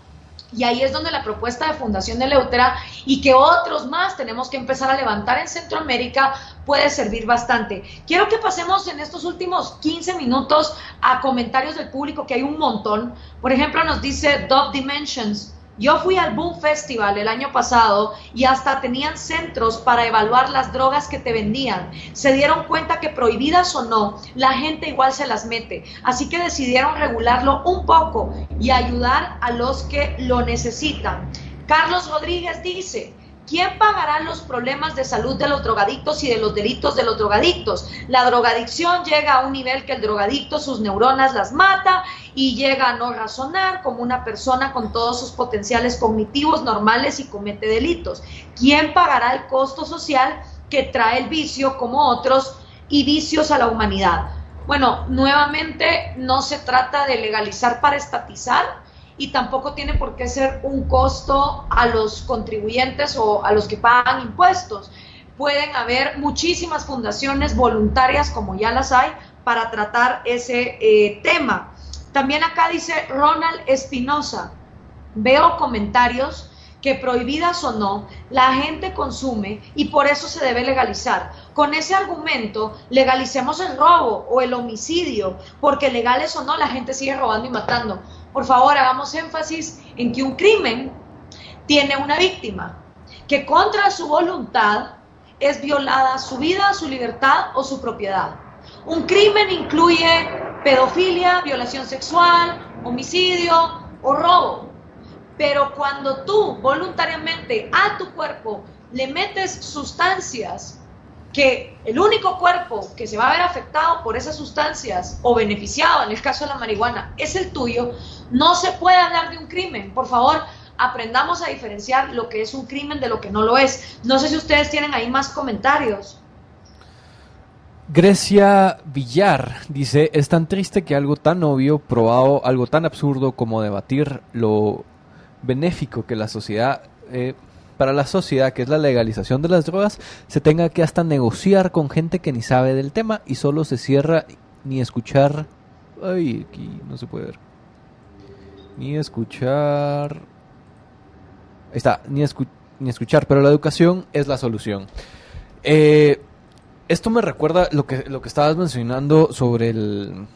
Y ahí es donde la propuesta de Fundación Eleutera y que otros más tenemos que empezar a levantar en Centroamérica puede servir bastante. Quiero que pasemos en estos últimos 15 minutos a comentarios del público, que hay un montón. Por ejemplo, nos dice Dove Dimensions: yo fui al Boom Festival el año pasado y hasta tenían centros para evaluar las drogas que te vendían. Se dieron cuenta que prohibidas o no, la gente igual se las mete. Así que decidieron regularlo un poco y ayudar a los que lo necesitan. Carlos Rodríguez dice: ¿quién pagará los problemas de salud de los drogadictos y de los delitos de los drogadictos? La drogadicción llega a un nivel que el drogadicto sus neuronas las mata y llega a no razonar como una persona con todos sus potenciales cognitivos normales y comete delitos. ¿Quién pagará el costo social que trae el vicio como otros y vicios a la humanidad? Bueno, nuevamente no se trata de legalizar para estatizar, y tampoco tiene por qué ser un costo a los contribuyentes o a los que pagan impuestos. Pueden haber muchísimas fundaciones voluntarias, como ya las hay, para tratar ese tema. También acá dice Ronald Espinosa: veo comentarios que prohibidas o no, la gente consume y por eso se debe legalizar. Con ese argumento, legalicemos el robo o el homicidio, porque legales o no, la gente sigue robando y matando. Por favor, hagamos énfasis en que un crimen tiene una víctima, que contra su voluntad es violada su vida, su libertad o su propiedad. Un crimen incluye pedofilia, violación sexual, homicidio o robo. Pero cuando tú voluntariamente a tu cuerpo le metes sustancias, que el único cuerpo que se va a ver afectado por esas sustancias o beneficiado en el caso de la marihuana es el tuyo, no se puede hablar de un crimen. Por favor, aprendamos a diferenciar lo que es un crimen de lo que no lo es. No sé si ustedes tienen ahí más comentarios. Grecia Villar dice: es tan triste que algo tan obvio, probado, algo tan absurdo como debatir lo benéfico que la sociedad para la sociedad, que es la legalización de las drogas, se tenga que hasta negociar con gente que ni sabe del tema y solo se cierra ni escuchar. Ay, aquí no se puede ver. Ni escuchar. Ahí está, ni escuchar, pero la educación es la solución. Esto me recuerda lo que estabas mencionando sobre el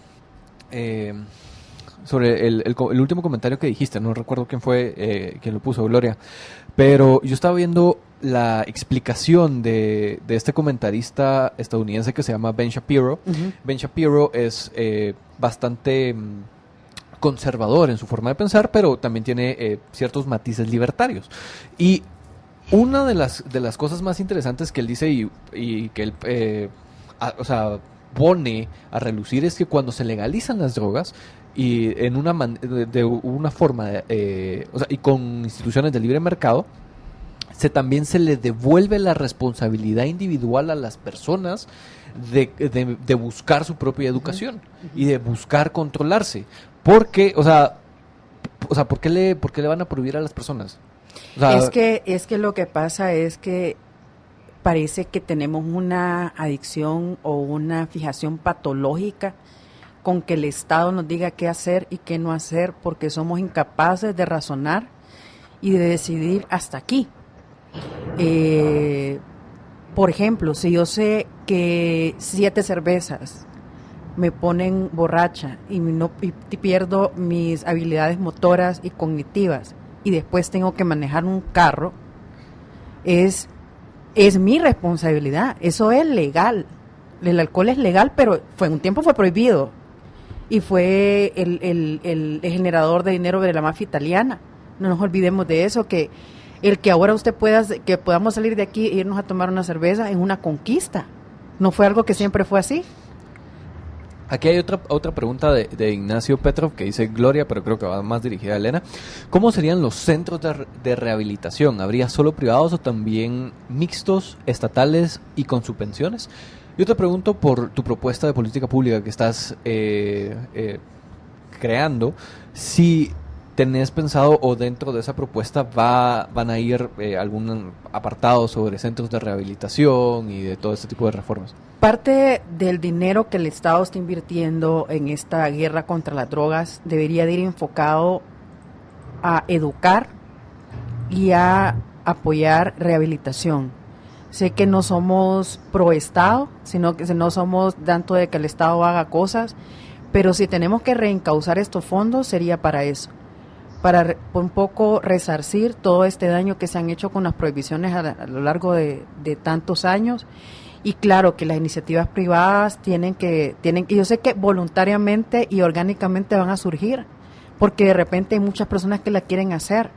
último comentario que dijiste. No recuerdo quién fue quien lo puso, Gloria, pero yo estaba viendo la explicación de este comentarista estadounidense que se llama Ben Shapiro. Uh-huh. Ben Shapiro es bastante conservador en su forma de pensar, pero también tiene ciertos matices libertarios. Y una de las cosas más interesantes que él dice y que él pone a relucir es que cuando se legalizan las drogas y de una forma y con instituciones de libre mercado, también se le devuelve la responsabilidad individual a las personas de buscar su propia educación y de buscar controlarse. Porque, ¿por qué le van a prohibir a las personas? O sea, es que lo que pasa es que parece que tenemos una adicción o una fijación patológica con que el Estado nos diga qué hacer y qué no hacer, porque somos incapaces de razonar y de decidir hasta aquí. Por ejemplo, si yo sé que 7 cervezas me ponen borracha y pierdo mis habilidades motoras y cognitivas y después tengo que manejar un carro, es mi responsabilidad. Eso es legal. El alcohol es legal, pero un tiempo fue prohibido y fue el generador de dinero de la mafia italiana. No nos olvidemos de eso, que el que ahora que podamos salir de aquí e irnos a tomar una cerveza es una conquista. No fue algo que siempre fue así. Aquí hay otra pregunta de Ignacio Petrov que dice Gloria, pero creo que va más dirigida a Elena. ¿Cómo serían los centros de rehabilitación? ¿Habría solo privados o también mixtos, estatales y con subvenciones? Yo te pregunto por tu propuesta de política pública que estás creando, si tenés pensado o dentro de esa propuesta van a ir algún apartado sobre centros de rehabilitación y de todo este tipo de reformas. Parte del dinero que el Estado está invirtiendo en esta guerra contra las drogas debería de ir enfocado a educar y a apoyar rehabilitación. Sé que no somos pro Estado, sino que no somos tanto de que el Estado haga cosas, pero si tenemos que reencauzar estos fondos sería para eso, para un poco resarcir todo este daño que se han hecho con las prohibiciones a lo largo de tantos años. Y claro que las iniciativas privadas tienen que yo sé que voluntariamente y orgánicamente van a surgir, porque de repente hay muchas personas que la quieren hacer,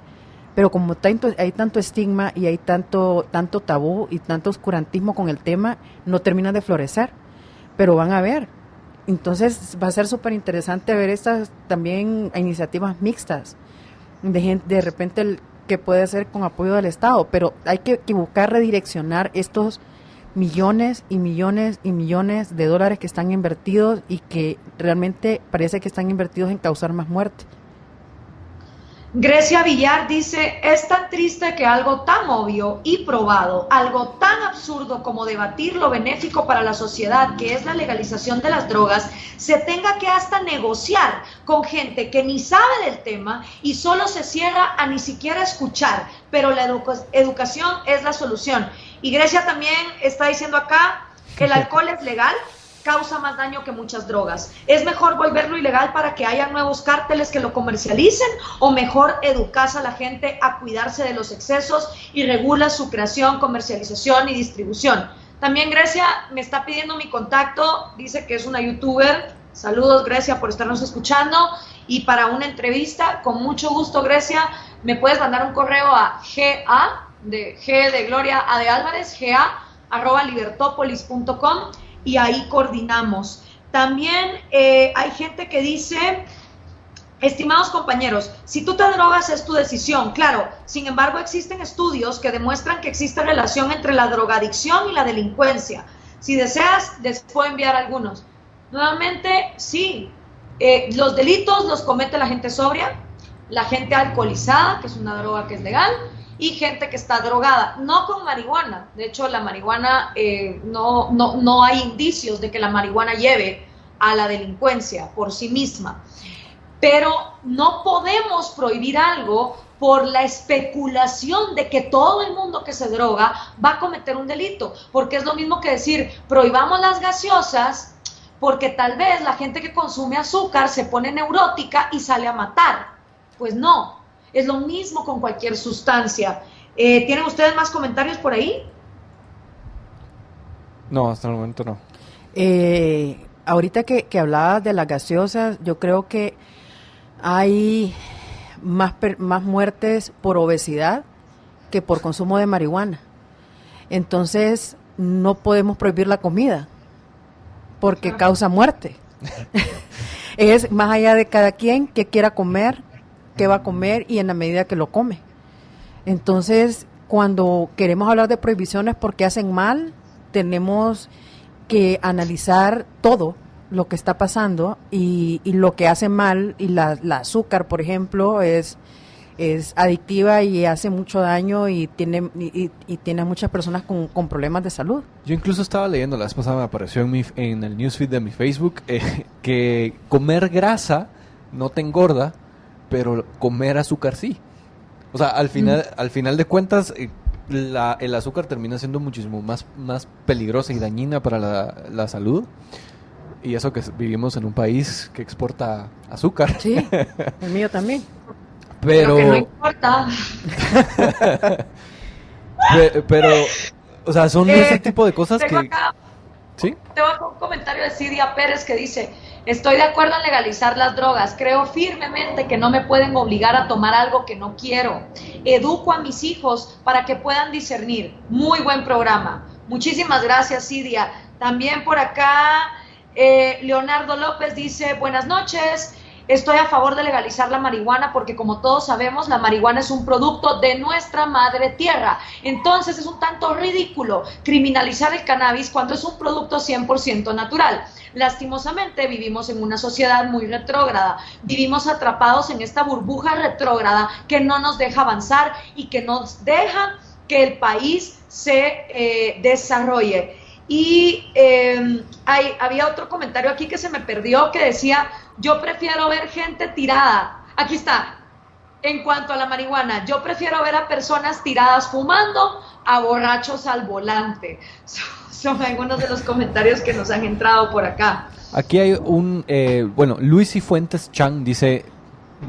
pero como hay tanto estigma y hay tanto tabú y tanto oscurantismo con el tema, no terminan de florecer, pero van a ver. Entonces va a ser súper interesante ver estas también iniciativas mixtas, de repente que puede ser con apoyo del Estado, pero hay que buscar redireccionar estos millones y millones y millones de dólares que están invertidos y que realmente parece que están invertidos en causar más muerte. Grecia Villar dice, es tan triste que algo tan obvio y probado, algo tan absurdo como debatir lo benéfico para la sociedad, que es la legalización de las drogas, se tenga que hasta negociar con gente que ni sabe del tema y solo se cierra a ni siquiera escuchar, pero la educación es la solución. Y Grecia también está diciendo acá, el alcohol es legal, causa más daño que muchas drogas. ¿Es mejor volverlo ilegal para que haya nuevos cárteles que lo comercialicen o mejor educas a la gente a cuidarse de los excesos y regula su creación, comercialización y distribución? También Grecia me está pidiendo mi contacto, dice que es una youtuber. Saludos Grecia por estarnos escuchando y para una entrevista, con mucho gusto Grecia, me puedes mandar un correo a G de Gloria, A de Álvarez, ga@libertopolis.com y ahí coordinamos. También hay gente que dice, estimados compañeros, si tú te drogas es tu decisión, claro, sin embargo existen estudios que demuestran que existe relación entre la drogadicción y la delincuencia. Si deseas, les puedo enviar algunos. Nuevamente, sí, los delitos los comete la gente sobria, la gente alcoholizada, que es una droga que es legal, y gente que está drogada, no con marihuana. De hecho, la marihuana, no hay indicios de que la marihuana lleve a la delincuencia por sí misma. Pero no podemos prohibir algo por la especulación de que todo el mundo que se droga va a cometer un delito, porque es lo mismo que decir, prohibamos las gaseosas, porque tal vez la gente que consume azúcar se pone neurótica y sale a matar. Pues no. Es lo mismo con cualquier sustancia. ¿Tienen ustedes más comentarios por ahí? No, hasta el momento no. Ahorita que hablabas de las gaseosas, yo creo que hay más muertes por obesidad que por consumo de marihuana. Entonces, no podemos prohibir la comida porque causa muerte. Es más allá de cada quien que quiera comer, que va a comer y en la medida que lo come. Entonces, cuando queremos hablar de prohibiciones porque hacen mal, tenemos que analizar todo lo que está pasando y lo que hace mal, y la azúcar, por ejemplo, es es adictiva y hace mucho daño y tiene a muchas personas con problemas de salud. Yo incluso estaba leyendo, la vez pasada me apareció en el newsfeed de mi Facebook, que comer grasa no te engorda, pero comer azúcar sí. O sea, al final de cuentas, el azúcar termina siendo muchísimo más peligrosa y dañina para la salud. Y eso que vivimos en un país que exporta azúcar. Sí, el mío también. Pero que no importa. pero, o sea, son ese tipo de cosas que... ¿Sí? Tengo acá un comentario de Cidia Pérez que dice: estoy de acuerdo en legalizar las drogas, creo firmemente que no me pueden obligar a tomar algo que no quiero. Educo a mis hijos para que puedan discernir. Muy buen programa. Muchísimas gracias, Cidia. También por acá Leonardo López dice: buenas noches, estoy a favor de legalizar la marihuana porque, como todos sabemos, la marihuana es un producto de nuestra madre tierra. Entonces es un tanto ridículo criminalizar el cannabis cuando es un producto 100% natural. Lastimosamente vivimos en una sociedad muy retrógrada, vivimos atrapados en esta burbuja retrógrada que no nos deja avanzar y que nos deja que el país se desarrolle. Y había otro comentario aquí que se me perdió que decía: yo prefiero ver gente tirada. Aquí está. En cuanto a la marihuana, yo prefiero ver a personas tiradas fumando a borrachos al volante. Son algunos de los comentarios que nos han entrado por acá. Aquí hay Luis y Fuentes Chan dice: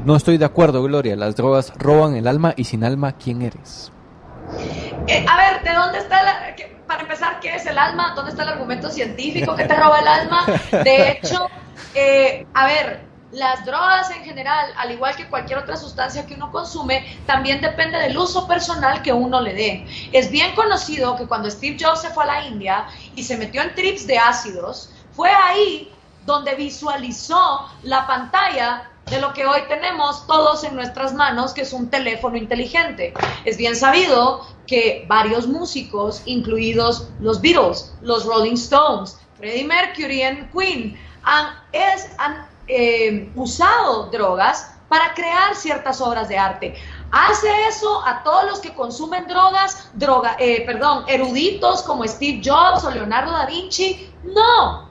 no estoy de acuerdo, Gloria, las drogas roban el alma y sin alma, ¿quién eres? A ver, ¿de dónde está para empezar, qué es el alma? ¿Dónde está el argumento científico que te roba el alma? De hecho, las drogas en general, al igual que cualquier otra sustancia que uno consume, también depende del uso personal que uno le dé. Es bien conocido que cuando Steve Jobs se fue a la India y se metió en trips de ácidos, fue ahí donde visualizó la pantalla de lo que hoy tenemos todos en nuestras manos, que es un teléfono inteligente. Es bien sabido que varios músicos, incluidos los Beatles, los Rolling Stones, Freddie Mercury y Queen, han usado drogas para crear ciertas obras de arte. ¿Hace eso a todos los que consumen eruditos como Steve Jobs o Leonardo da Vinci? No,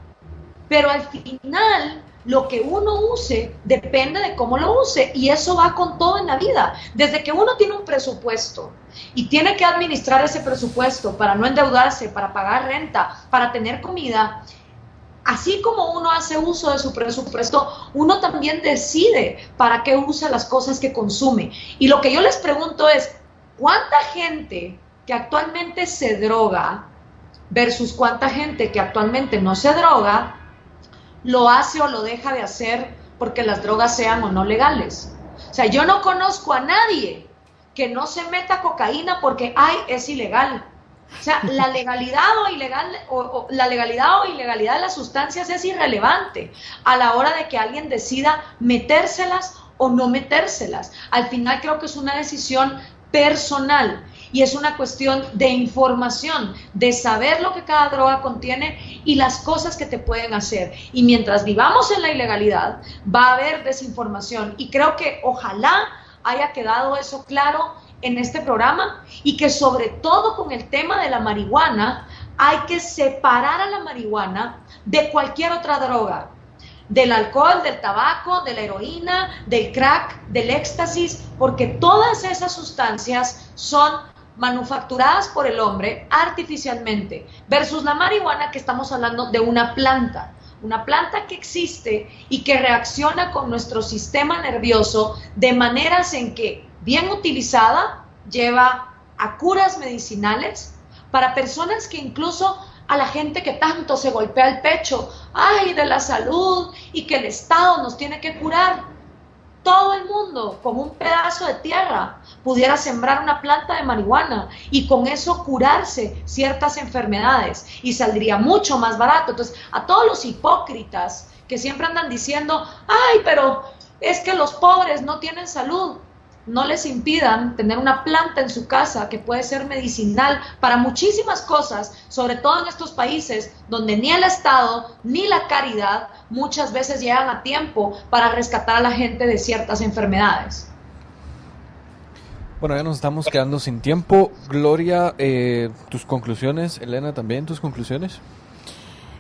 pero al final lo que uno use depende de cómo lo use, y eso va con todo en la vida. Desde que uno tiene un presupuesto y tiene que administrar ese presupuesto para no endeudarse, para pagar renta, para tener comida, así como uno hace uso de su presupuesto, uno también decide para qué usa las cosas que consume. Y lo que yo les pregunto es: ¿cuánta gente que actualmente se droga versus cuánta gente que actualmente no se droga lo hace o lo deja de hacer porque las drogas sean o no legales? O sea, yo no conozco a nadie que no se meta cocaína porque es ilegal. O sea, la legalidad o ilegalidad de las sustancias es irrelevante a la hora de que alguien decida metérselas o no metérselas. Al final creo que es una decisión personal y es una cuestión de información, de saber lo que cada droga contiene y las cosas que te pueden hacer. Y mientras vivamos en la ilegalidad, va a haber desinformación, y creo que ojalá haya quedado eso claro en este programa, y que sobre todo con el tema de la marihuana hay que separar a la marihuana de cualquier otra droga, del alcohol, del tabaco, de la heroína, del crack, del éxtasis, porque todas esas sustancias son manufacturadas por el hombre artificialmente, versus la marihuana, que estamos hablando de una planta que existe y que reacciona con nuestro sistema nervioso de maneras en que, bien utilizada, lleva a curas medicinales para personas que incluso a la gente que tanto se golpea el pecho, de la salud y que el Estado nos tiene que curar. Todo el mundo con un pedazo de tierra pudiera sembrar una planta de marihuana y con eso curarse ciertas enfermedades, y saldría mucho más barato. Entonces, a todos los hipócritas que siempre andan diciendo: pero es que los pobres no tienen salud, no les impidan tener una planta en su casa que puede ser medicinal para muchísimas cosas, sobre todo en estos países donde ni el Estado ni la caridad muchas veces llegan a tiempo para rescatar a la gente de ciertas enfermedades. Bueno, ya nos estamos quedando sin tiempo. Gloria, tus conclusiones. Elena, también tus conclusiones.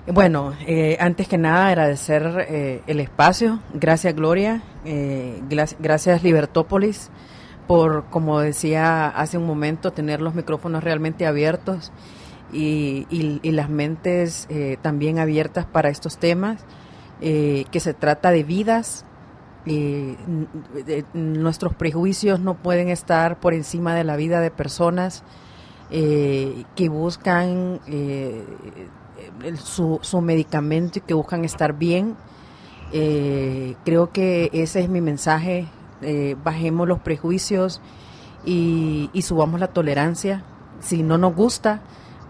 Bueno, antes que nada agradecer el espacio. Gracias, Gloria. Gracias, Libertópolis, por, como decía hace un momento, tener los micrófonos realmente abiertos y las mentes también abiertas para estos temas, que se trata de vidas. Nuestros prejuicios no pueden estar por encima de la vida de personas que buscan su medicamento y que buscan estar bien. Creo que ese es mi mensaje. Bajemos los prejuicios y subamos la tolerancia. Si no nos gusta,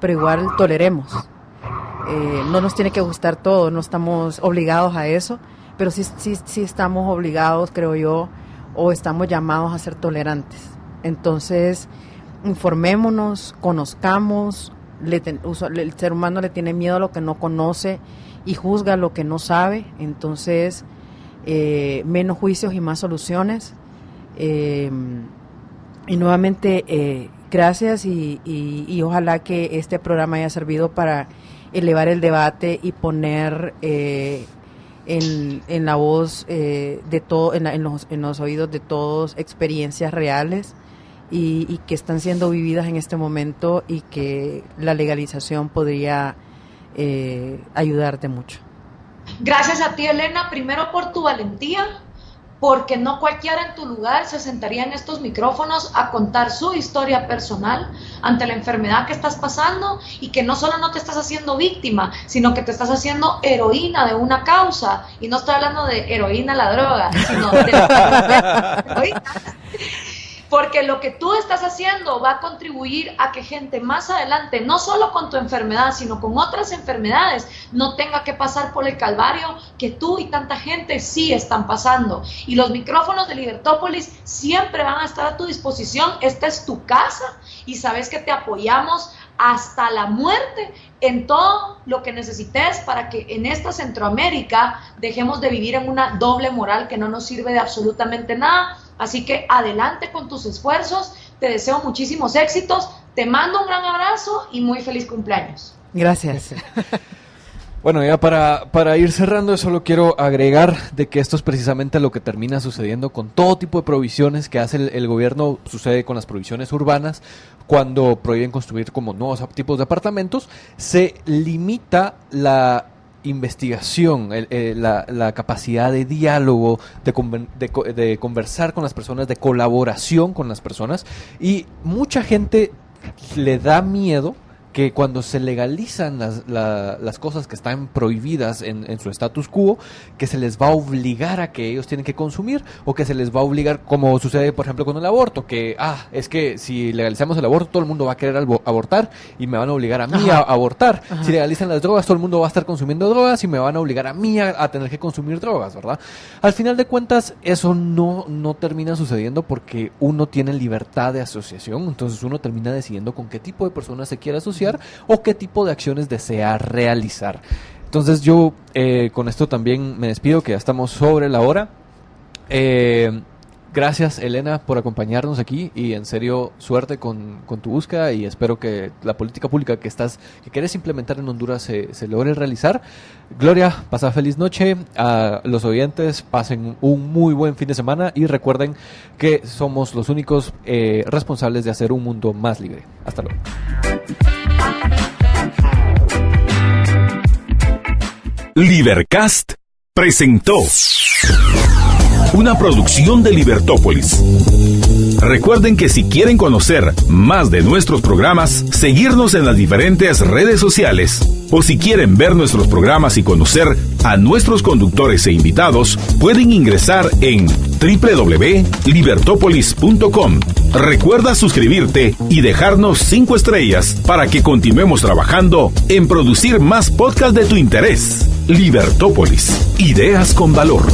pero igual toleremos. No nos tiene que gustar todo, no estamos obligados a eso, pero sí estamos obligados, creo yo, o estamos llamados a ser tolerantes. Entonces, informémonos, conozcamos. El ser humano le tiene miedo a lo que no conoce y juzga lo que no sabe. Entonces, menos juicios y más soluciones. Y nuevamente, gracias y ojalá que este programa haya servido para elevar el debate y poner en la voz de todo, en los oídos de todos, experiencias reales y que están siendo vividas en este momento y que la legalización podría ayudarte mucho. Gracias a ti, Elena, primero por tu valentía, porque no cualquiera en tu lugar se sentaría en estos micrófonos a contar su historia personal ante la enfermedad que estás pasando y que no solo no te estás haciendo víctima, sino que te estás haciendo heroína de una causa. Y no estoy hablando de heroína la droga, sino de heroína. Porque lo que tú estás haciendo va a contribuir a que gente más adelante, no solo con tu enfermedad, sino con otras enfermedades, no tenga que pasar por el calvario que tú y tanta gente sí están pasando. Y los micrófonos de Libertópolis siempre van a estar a tu disposición. Esta es tu casa y sabes que te apoyamos hasta la muerte en todo lo que necesites para que en esta Centroamérica dejemos de vivir en una doble moral que no nos sirve de absolutamente nada. Así que adelante con tus esfuerzos, te deseo muchísimos éxitos, te mando un gran abrazo y muy feliz cumpleaños. Gracias. Bueno, ya para ir cerrando, solo quiero agregar de que esto es precisamente lo que termina sucediendo con todo tipo de prohibiciones que hace el gobierno. Sucede con las prohibiciones urbanas, cuando prohíben construir como nuevos tipos de apartamentos, se limita la investigación, la capacidad de diálogo, de conversar con las personas, de colaboración con las personas, y mucha gente le da miedo que cuando se legalizan las cosas que están prohibidas en su status quo, que se les va a obligar a que ellos tienen que consumir, o que se les va a obligar, como sucede por ejemplo con el aborto, que es que si legalizamos el aborto todo el mundo va a querer abortar y me van a obligar a mí a abortar. Ajá. Si legalizan las drogas todo el mundo va a estar consumiendo drogas y me van a obligar a mí a tener que consumir drogas, ¿verdad? Al final de cuentas eso no termina sucediendo porque uno tiene libertad de asociación, entonces uno termina decidiendo con qué tipo de personas se quiere asociar o qué tipo de acciones desea realizar. Entonces yo con esto también me despido, que ya estamos sobre la hora. Gracias, Elena, por acompañarnos aquí y en serio suerte con tu búsqueda, y espero que la política pública que quieres implementar en Honduras se logre realizar. Gloria, pasa feliz noche. A los oyentes, pasen un muy buen fin de semana y recuerden que somos los únicos responsables de hacer un mundo más libre. Hasta luego. Libercast presentó una producción de Libertópolis. Recuerden que si quieren conocer más de nuestros programas, seguirnos en las diferentes redes sociales, o si quieren ver nuestros programas y conocer a nuestros conductores e invitados, pueden ingresar en www.libertopolis.com. Recuerda suscribirte y dejarnos 5 estrellas para que continuemos trabajando en producir más podcasts de tu interés. Libertópolis, ideas con valor.